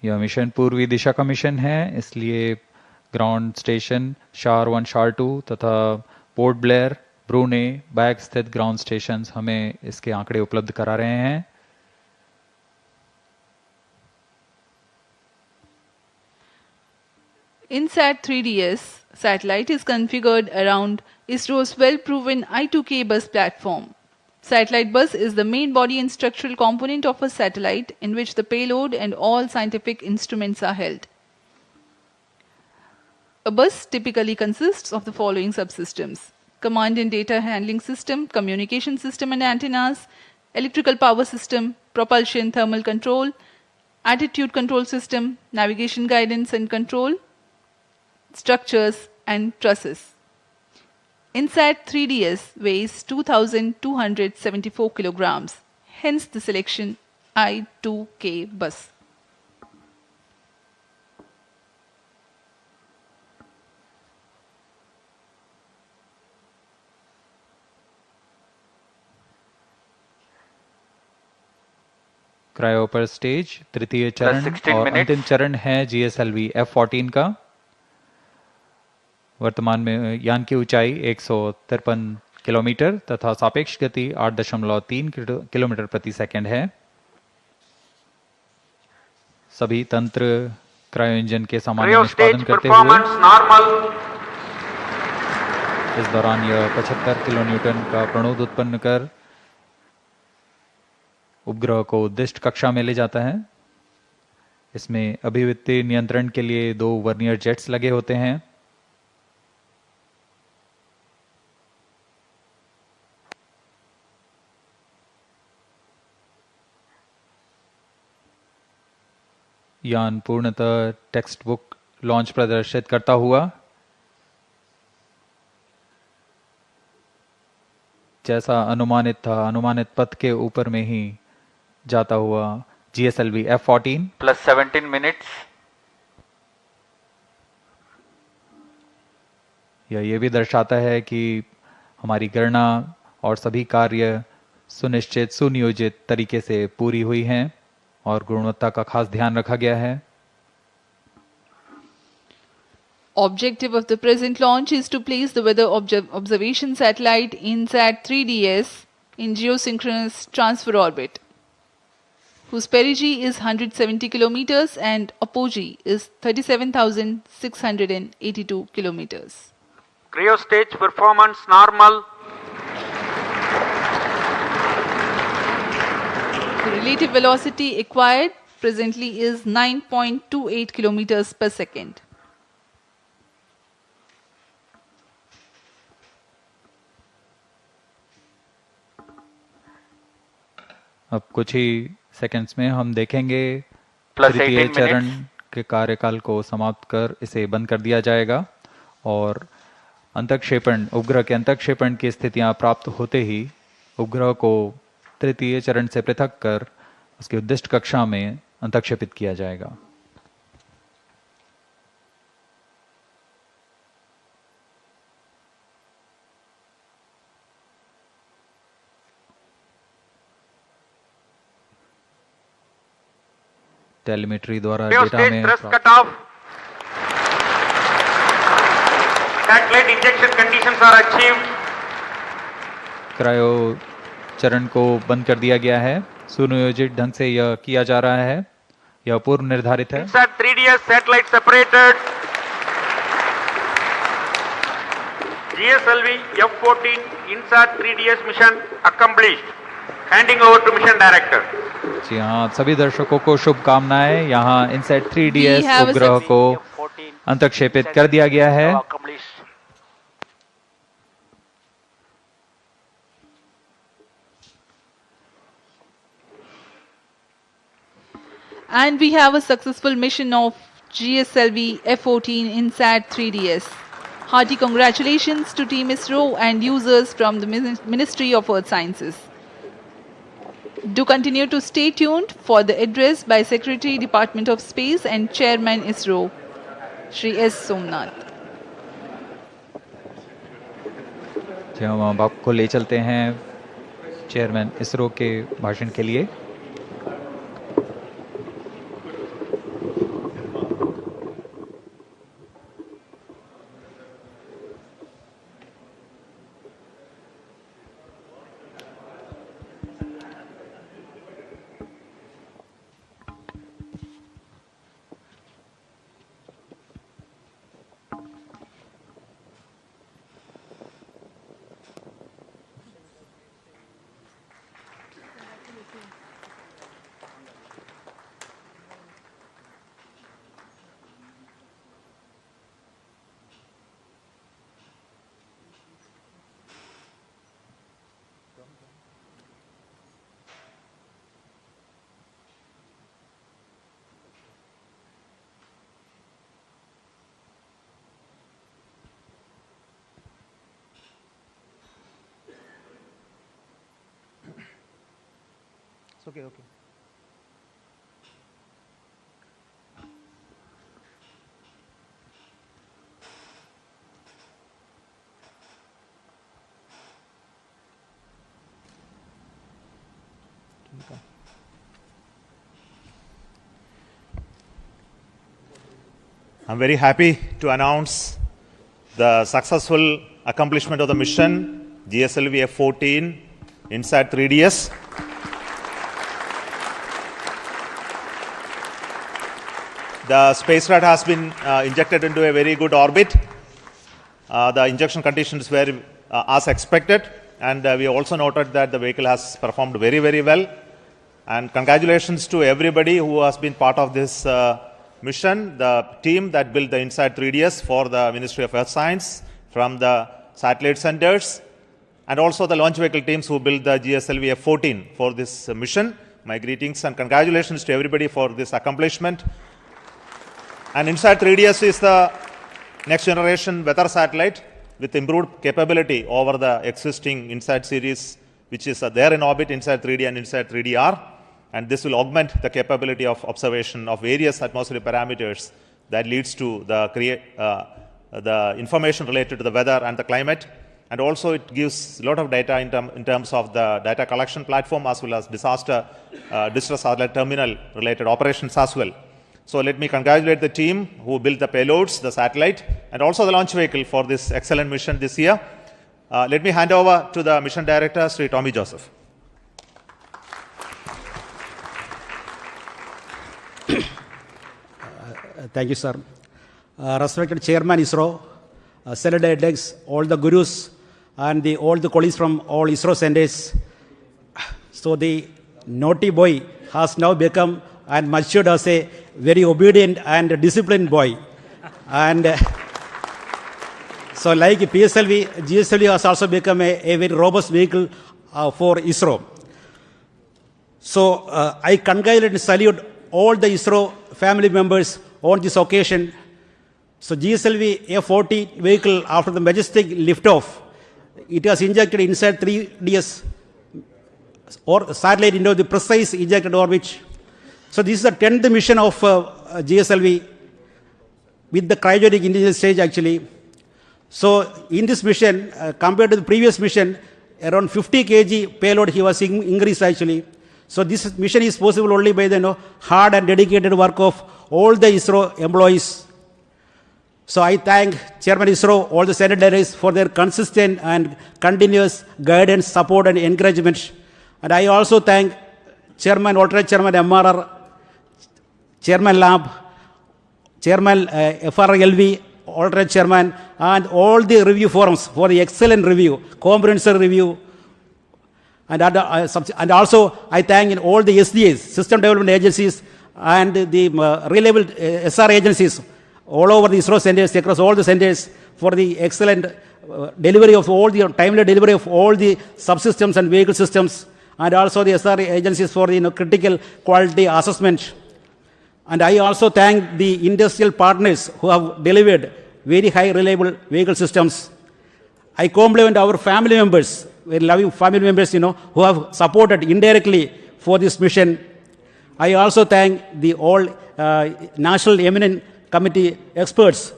यह मिशन पूर्वी दिशा का मिशन है, इसलिए ग्राउंड स्टेशन शार 1, शार 2 तथा port Blair, ब्रूने, bag स्थित ground station हमें इसके आंकड़े उपलब्ध करा रहे हैं। INSAT-3DS satellite is configured around ISRO's well-proven I2K bus platform. Satellite bus is the main body and structural component of a satellite in which the payload and all scientific instruments are held. A bus typically consists of the following subsystems: command and data handling system, communication system and antennas, electrical power system, propulsion thermal control, attitude control system, navigation guidance and control, structures and trusses. INSAT-3DS weighs 2,274 kilograms, hence the selection I2K bus. Cryo पर stage तृतीय चरण 16 और minutes. अंतिम चरण है GSLV F14 का। वर्तमान में यान की ऊंचाई 153 किलोमीटर तथा सापेक्ष गति 8.3 किलोमीटर प्रति सेकंड है। सभी तंत्र क्रायो इंजन के सामान्य Cryo निष्पादन stage करते हुए performance normal. इस दौरान यह 75 किलो न्यूटन का प्रणोद उत्पन्न कर उपग्रह को उद्दिष्ट कक्षा में ले जाता है। इसमें अभिवृत्ति नियंत्रण के लिए 2 वर्नियर जेट्स लगे होते हैं। यान पूर्णतः टेक्स्ट बुक लॉन्च प्रदर्शित करता हुआ जैसा अनुमानित था, अनुमानित पथ के ऊपर में ही जाता हुआ GSLV F14 plus 17 minutes. यह ये भी दर्शाता है कि हमारी गणना और सभी कार्य सुनिश्चित सुनियोजित तरीके से पूरी हुई हैं और गुणवत्ता का खास ध्यान रखा गया है। Objective of the present launch is to place the weather observation satellite INSAT-3DS in geosynchronous transfer orbit, whose perigee is 170 kilometers and apogee is 37,682 kilometers. Cryo stage performance normal. The relative velocity acquired presently is 9.28 kilometers per second. अब कुछ ही seconds में हम देखेंगे Plus तृतीय 18 चरण minutes. के कार्यकाल को समाप्त कर इसे बंद कर दिया जाएगा और अंतक्षेपण उपग्रह के अंतक्षेपण की स्थितियां प्राप्त होते ही उपग्रह को तृतीय चरण से पृथक कर उसकी उद्दिष्ट कक्षा में अंतक्षेपित किया जाएगा। टेलीमेट्री द्वारा Cryo डेटा stage में thrust cutoff. Satellite injection conditions are achieved. Cryo चरण को बंद कर दिया गया है। सुनियोजित ढंग से यह किया जा रहा है, यह पूर्व निर्धारित है। INSAT-3DS satellite separated. GSLV-F14 INSAT-3DS mission accomplished. Handing over to mission director. जी हाँ, सभी दर्शकों को शुभकामनाएं। यहाँ INSAT-3DS We have a उपग्रह को अंतक्षेपित कर दिया गया है। And we have a successful mission of GSLV-F14 INSAT-3DS. Hearty congratulations to Team ISRO and users from the Ministry of Earth Sciences. Do continue to stay tuned for the address by Secretary, Department of Space and Chairman ISRO, Shri S. Somnath. जी हम अब आपको ले चलते हैं chairman ISRO के भाषण के लिए। Okay. I'm very happy to announce the successful accomplishment of the mission GSLV-F14 INSAT-3DS. The spacecraft has been injected into a very good orbit. The injection conditions were as expected, and we also noted that the vehicle has performed very, very well. And congratulations to everybody who has been part of this mission, the team that built the INSAT-3DS for the Ministry of Earth Science from the satellite centers, and also the launch vehicle teams who built the GSLV-F14 for this mission. My greetings and congratulations to everybody for this accomplishment. And INSAT-3DS is the next generation weather satellite with improved capability over the existing INSAT series, which is there in orbit, INSAT-3D and INSAT-3DR. And this will augment the capability of observation of various atmospheric parameters that leads to the information related to the weather and the climate. And also it gives a lot of data in terms of the data collection platform as well as distress alert terminal related operations as well. So let me congratulate the team who built the payloads, the satellite, and also the launch vehicle for this excellent mission this year. Let me hand over to the mission director, Sri Tommy Joseph. Thank you, sir. Respected Chairman ISRO, Senate Heads, all the gurus, and all the colleagues from all ISRO centers. So the naughty boy has now become and matured as a very obedient and disciplined boy. And so like GSLV has also become a very robust vehicle for ISRO. So I congratulate and salute all the ISRO family members on this occasion. So GSLV-F14 vehicle, after the majestic liftoff, it has injected INSAT-3DS or satellite into the precise ejected orbit. So this is the 10th mission of GSLV with the cryogenic intelligence stage actually. So in this mission, compared to the previous mission, around 50 kg payload he was increased actually. So this mission is possible only by the hard and dedicated work of all the ISRO employees. So I thank Chairman ISRO, all the Senate directors for their consistent and continuous guidance, support and encouragement. And I also thank Chairman, Alternate Chairman MRR, Chairman Lab, Chairman FRLV, Alternate Chairman, and all the review forums for the excellent review, comprehensive review. And also I thank all the SDAs, System Development Agencies, and the reliable SR agencies all over the ISRO centers, across all the centers, for the excellent delivery of all the timely delivery of all the subsystems and vehicle systems, and also the SR agencies for the critical quality assessment. And I also thank the industrial partners who have delivered very high reliable vehicle systems. I compliment our family members, very loving family members, who have supported indirectly for this mission. I also thank the all National Eminent Committee experts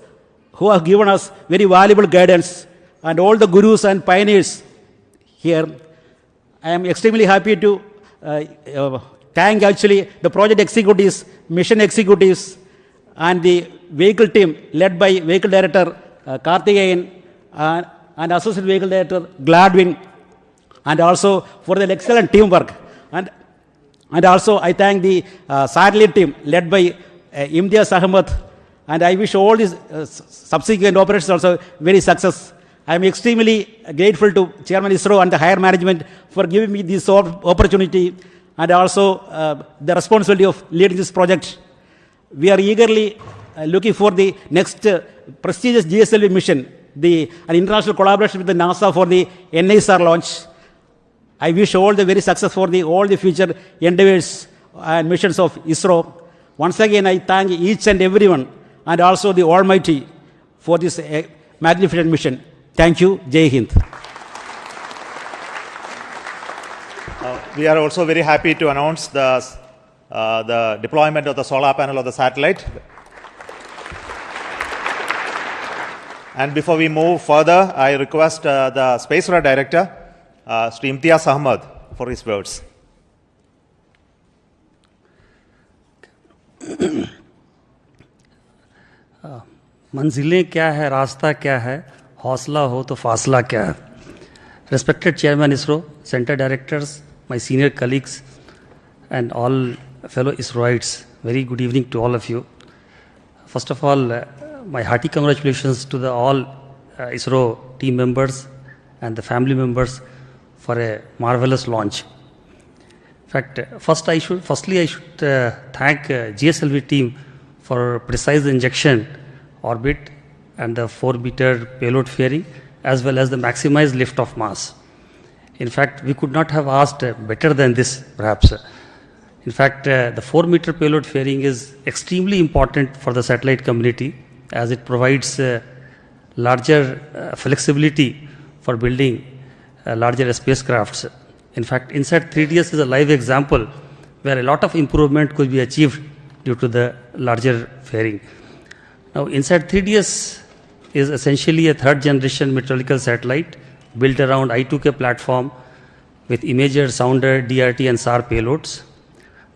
who have given us very valuable guidance, and all the gurus and pioneers here. I am extremely happy to thank actually the project executives, mission executives, and the vehicle team led by Vehicle Director Karthikeyan and Associate Vehicle Director Gladwin, and also for their excellent teamwork. And also I thank the satellite team led by Imtiaz Ahmed, and I wish all these subsequent operations also very success. I am extremely grateful to Chairman ISRO and the higher management for giving me this opportunity, and also the responsibility of leading this project. We are eagerly looking for the next prestigious GSLV mission, an international collaboration with the NASA for the NISR launch. I wish all the very success for all the future endeavors and missions of ISRO. Once again, I thank each and everyone, and also the Almighty, for this magnificent mission. Thank you. Jai Hind. We are also very happy to announce the deployment of the solar panel of the satellite. And before we move further, I request the Spacecraft Director, Sri Imtiaz Ahmed, for his words. मंजिलें क्या है, रास्ता क्या है, हौसला हो तो फासला क्या है. Respected Chairman ISRO, Center Directors, my senior colleagues, and all fellow ISROites, very good evening to all of you. First of all, my hearty congratulations to all ISRO team members and the family members for a marvelous launch. In fact, firstly I should thank GSLV team for precise injection orbit and the 4-meter payload fairing, as well as the maximized lift-off mass. In fact, we could not have asked better than this, perhaps. In fact, the 4-meter payload fairing is extremely important for the satellite community, as it provides larger flexibility for building larger spacecrafts. In fact, INSAT-3DS is a live example where a lot of improvement could be achieved due to the larger fairing. Now, INSAT-3DS is essentially a third-generation meteorological satellite built around I2K platform with imager, sounder, DRT and SAR payloads.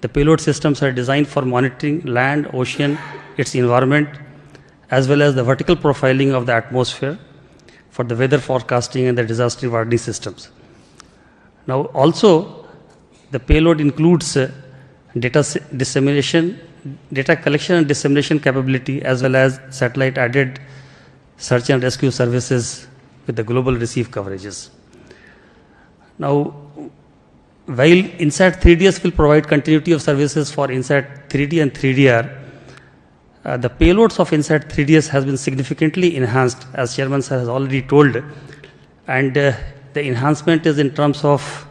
The payload systems are designed for monitoring land, ocean, its environment, as well as the vertical profiling of the atmosphere for the weather forecasting and the disaster warning systems. Now, also, the payload includes data collection and dissemination capability, as well as satellite-added search and rescue services with the global receive coverages. Now, while INSAT-3DS will provide continuity of services for INSAT-3D and 3DR, the payloads of INSAT-3DS has been significantly enhanced, as Chairman Sir has already told, and the enhancement is in terms of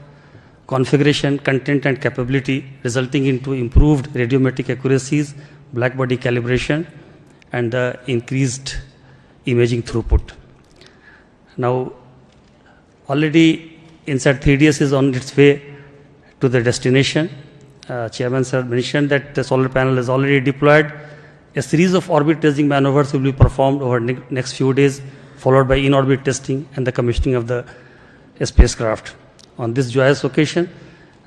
configuration, content and capability, resulting into improved radiometric accuracies, blackbody calibration, and the increased imaging throughput. Now, already INSAT-3DS is on its way to the destination. Chairman Sir mentioned that the solar panel is already deployed. A series of orbit tracing maneuvers will be performed over next few days, followed by in-orbit testing and the commissioning of the spacecraft. On this joyous occasion,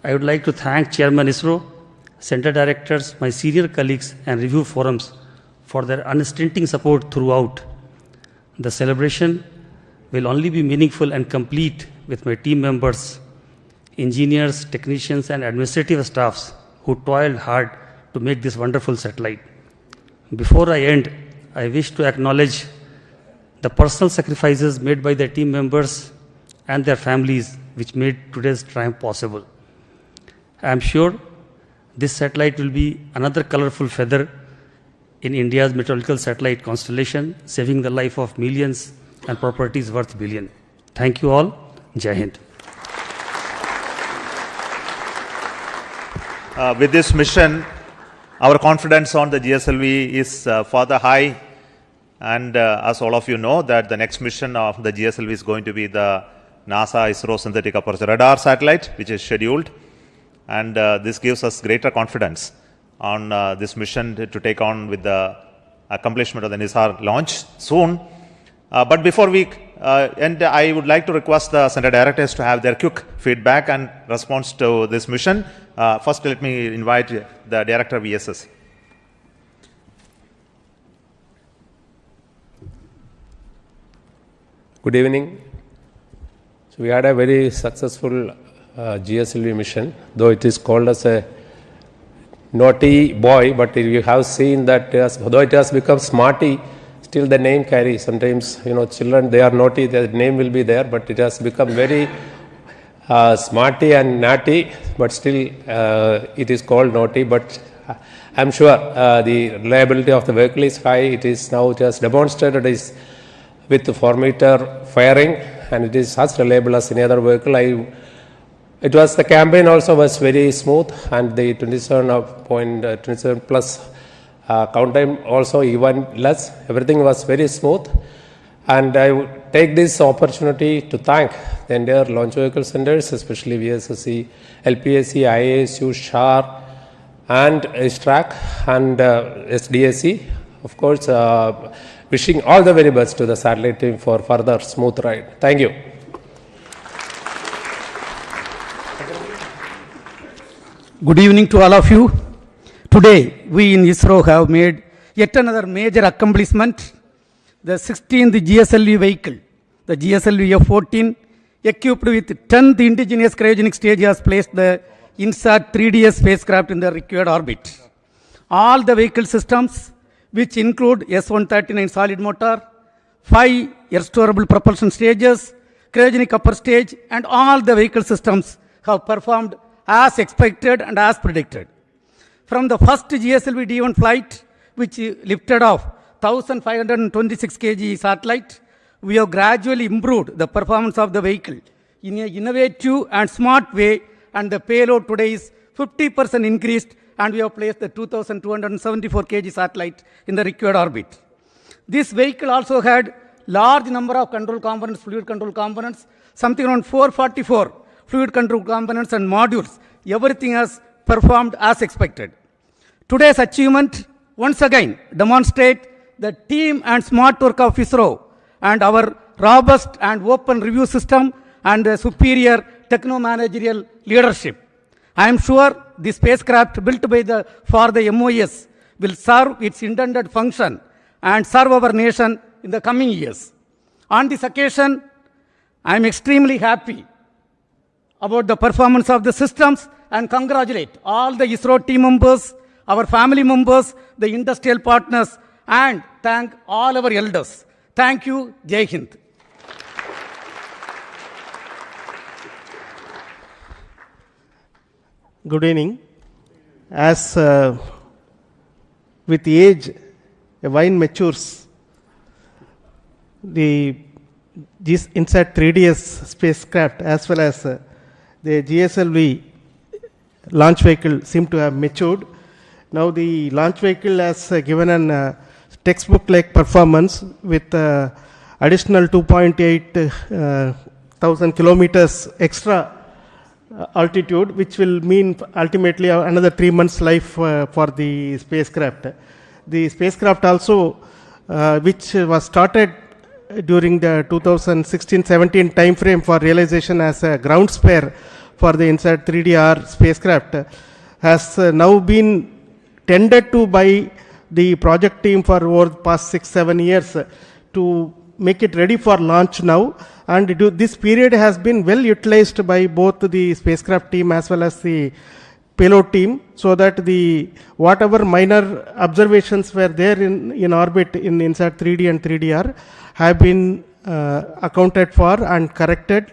I would like to thank Chairman ISRO, Center Directors, my senior colleagues and review forums for their unstinting support throughout. The celebration will only be meaningful and complete with my team members, engineers, technicians and administrative staffs who toiled hard to make this wonderful satellite. Before I end, I wish to acknowledge the personal sacrifices made by the team members and their families which made today's triumph possible. I am sure this satellite will be another colorful feather in India's meteorological satellite constellation, saving the life of millions and properties worth billions. Thank you all. Jai Hind. With this mission, our confidence on the GSLV is further high, and as all of you know, that the next mission of the GSLV is going to be the NASA ISRO synthetic aperture radar satellite, which is scheduled, and this gives us greater confidence on this mission to take on with the accomplishment of the NISAR launch soon. But before we end, I would like to request the Center Directors to have their quick feedback and response to this mission. First, let me invite the Director of VSS. Good evening. So we had a very successful GSLV mission, though it is called as a naughty boy, but you have seen that though it has become smarty, still the name carries. Sometimes, children, they are naughty, their name will be there, but it has become very smarty and naughty, but still it is called naughty. But I'm sure the reliability of the vehicle is high. It is now just demonstrated is with the 4-meter firing, and it is as reliable as any other vehicle. The campaign also was very smooth, and the 27 plus count time also even less. Everything was very smooth, and I would take this opportunity to thank the entire launch vehicle centers, especially VSSC, LPSC, IASU, SHAR, and STRAC, and SDSC. Of course, wishing all the very best to the satellite team for further smooth ride. Thank you. Good evening to all of you. Today, we in ISRO have made Yet another major accomplishment, the 16th GSLV vehicle, the GSLV-F14, equipped with 10th indigenous cryogenic stage, has placed the INSAT-3DS spacecraft in the required orbit. All the vehicle systems, which include S-139 solid motor, 5 air-storable propulsion stages, cryogenic upper stage, and all the vehicle systems have performed as expected and as predicted. From the first GSLV D1 flight, which lifted off 1,526 kg satellite, we have gradually improved the performance of the vehicle in an innovative and smart way, and the payload today is 50% increased, and we have placed the 2,274 kg satellite in the required orbit. This vehicle also had large number of control components, fluid control components, something around 444 fluid control components and modules. Everything has performed as expected. Today's achievement once again demonstrate the team and smart work of ISRO and our robust and open review system and the superior techno-managerial leadership. I am sure the spacecraft built for the MOS will serve its intended function and serve our nation in the coming years. On this occasion, I am extremely happy about the performance of the systems and congratulate all the ISRO team members, our family members, the industrial partners, and thank all our elders. Thank you. Jai Hind. Good evening. As with age, a wine matures. The INSAT-3DS spacecraft as well as the GSLV launch vehicle seem to have matured. Now the launch vehicle has given an textbook-like performance with additional 2.8 thousand kilometers extra altitude, which will mean ultimately another 3 months life for the spacecraft. The spacecraft also, which was started during the 2016-17 time frame for realization as a ground spare for the INSAT-3DR spacecraft, has now been tended to by the project team for over the past 6-7 years to make it ready for launch now. And this period has been well utilized by both the spacecraft team as well as the payload team, so that the whatever minor observations were there in orbit in INSAT-3D and 3DR have been accounted for and corrected,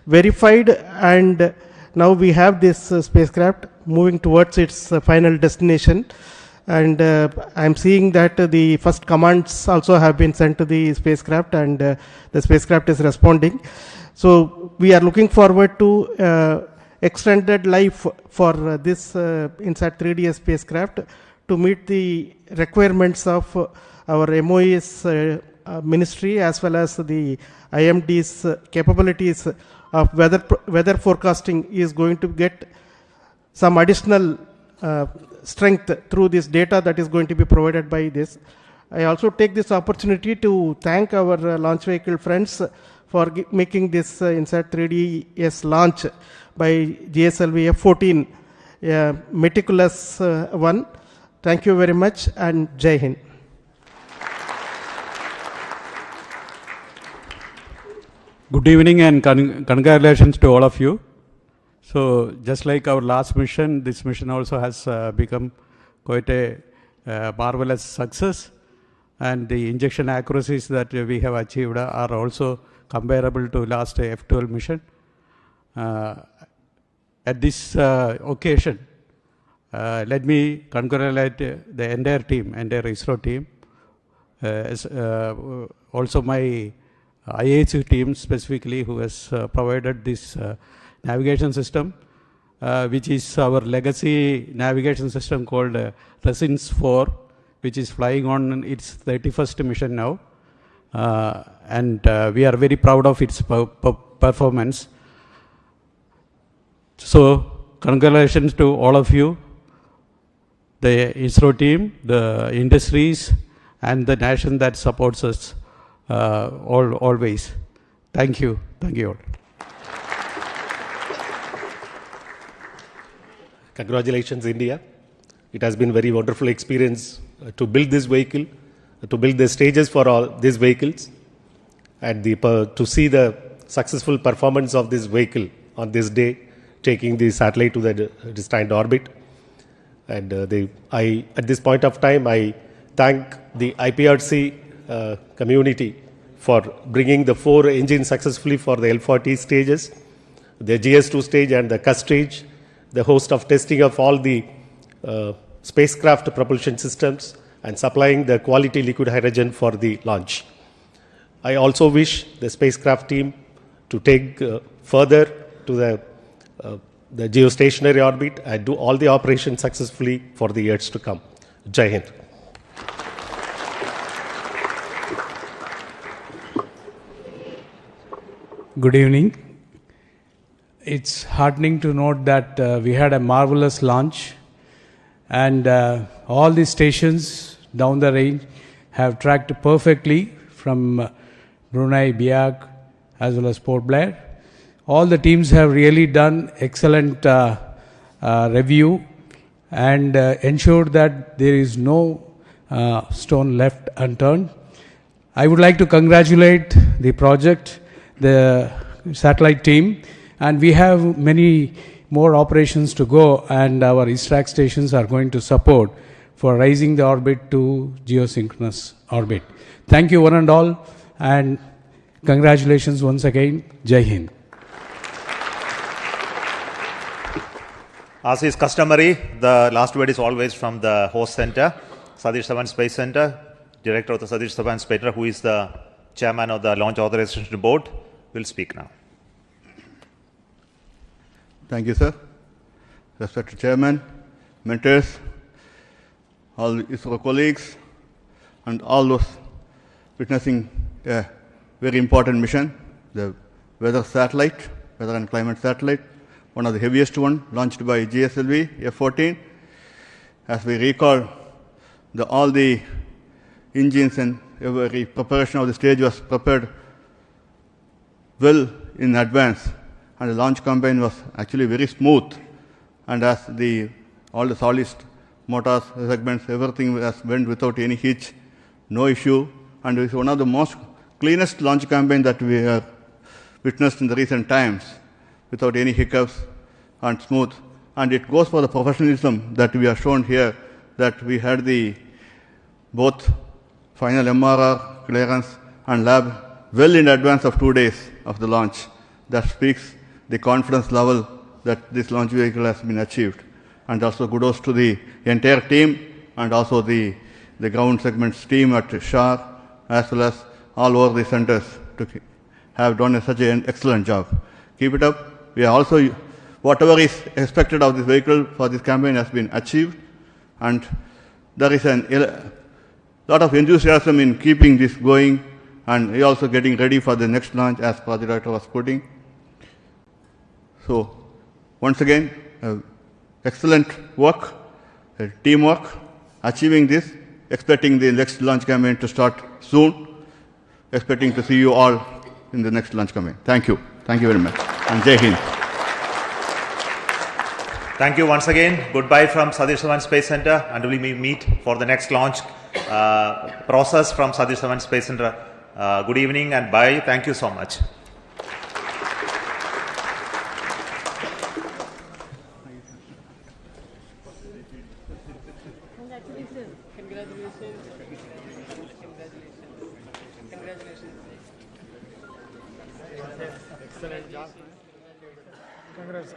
verified, and now we have this spacecraft moving towards its final destination. And I am seeing that the first commands also have been sent to the spacecraft, and the spacecraft is responding. So we are looking forward to extended life for this INSAT-3DS spacecraft to meet the requirements of our MOE's ministry as well as the IMD's capabilities of weather forecasting is going to get some additional strength through this data that is going to be provided by this. I also take this opportunity to thank our launch vehicle friends for making this INSAT-3DS launch by GSLV-F14 a meticulous one. Thank you very much, and Jai Hind. Good evening and congratulations to all of you. So just like our last mission, this mission also has become quite a marvelous success, and the injection accuracies that we have achieved are also comparable to last F12 mission. At this occasion, let me congratulate the entire team, entire ISRO team, also my IAC team specifically, who has provided this navigation system, which is our legacy navigation system called Resins 4, which is flying on its 31st mission now. And we are very proud of its performance. So congratulations to all of you, the ISRO team, the industries, and the nation that supports us always. Thank you. Thank you all. Congratulations, India. It has been a very wonderful experience to build this vehicle, to build the stages for all these vehicles, and to see the successful performance of this vehicle on this day, taking the satellite to the destined orbit. And at this point of time, I thank the IPRC community for bringing the 4 engines successfully for the L40 stages, the GS2 stage and the CUS stage, the host of testing of all the spacecraft propulsion systems, and supplying the quality liquid hydrogen for the launch. I also wish the spacecraft team to take further to the geostationary orbit and do all the operations successfully for the years to come. Jai Hind. Good evening. It's heartening to note that we had a marvelous launch, and all the stations down the range have tracked perfectly from Brunei, Biak, as well as Port Blair. All the teams have really done excellent review and ensured that there is no stone left unturned. I would like to congratulate the project, the satellite team, and we have many more operations to go, and our ISRAC stations are going to support for raising the orbit to geosynchronous orbit. Thank you one and all, and congratulations once again. Jai Hind. As is customary, the last word is always from the host center, Satish Dhawan Space Center, Director of the Satish Dhawan Space Center, who is the Chairman of the Launch Authorization Board, will speak now. Thank you, sir. Respected Chairman, mentors, all ISRO colleagues, and all those witnessing a very important mission, the weather satellite, weather and climate satellite, one of the heaviest one, launched by GSLV-F14. As we recall, all the engines and every preparation of the stage was prepared well in advance, and the launch campaign was actually very smooth. And as all the solid motors, segments, everything went without any hitch, no issue, and it's one of the most cleanest launch campaign that we have witnessed in the recent times, without any hiccups and smooth. And it goes for the professionalism that we are shown here, that we had both final MRR, clearance and lab well in advance of 2 days of the launch. That speaks the confidence level that this launch vehicle has been achieved. And also kudos to the entire team, and also the ground segments team at SHAR, as well as all over the centers, to have done such an excellent job. Keep it up. We are also, whatever is expected of this vehicle for this campaign has been achieved, and there is a lot of enthusiasm in keeping this going, and we are also getting ready for the next launch, as Project Director was putting. So, once again, excellent work, teamwork, achieving this, expecting the next launch campaign to start soon, expecting to see you all in the next launch campaign. Thank you. Thank you very much. And Jai Hind. Thank you once again. Goodbye from Satish Dhawan Space Center, and we will meet for the next launch process from Satish Dhawan Space Center. Good evening and bye. Thank you so much. Excellent job. Congrats.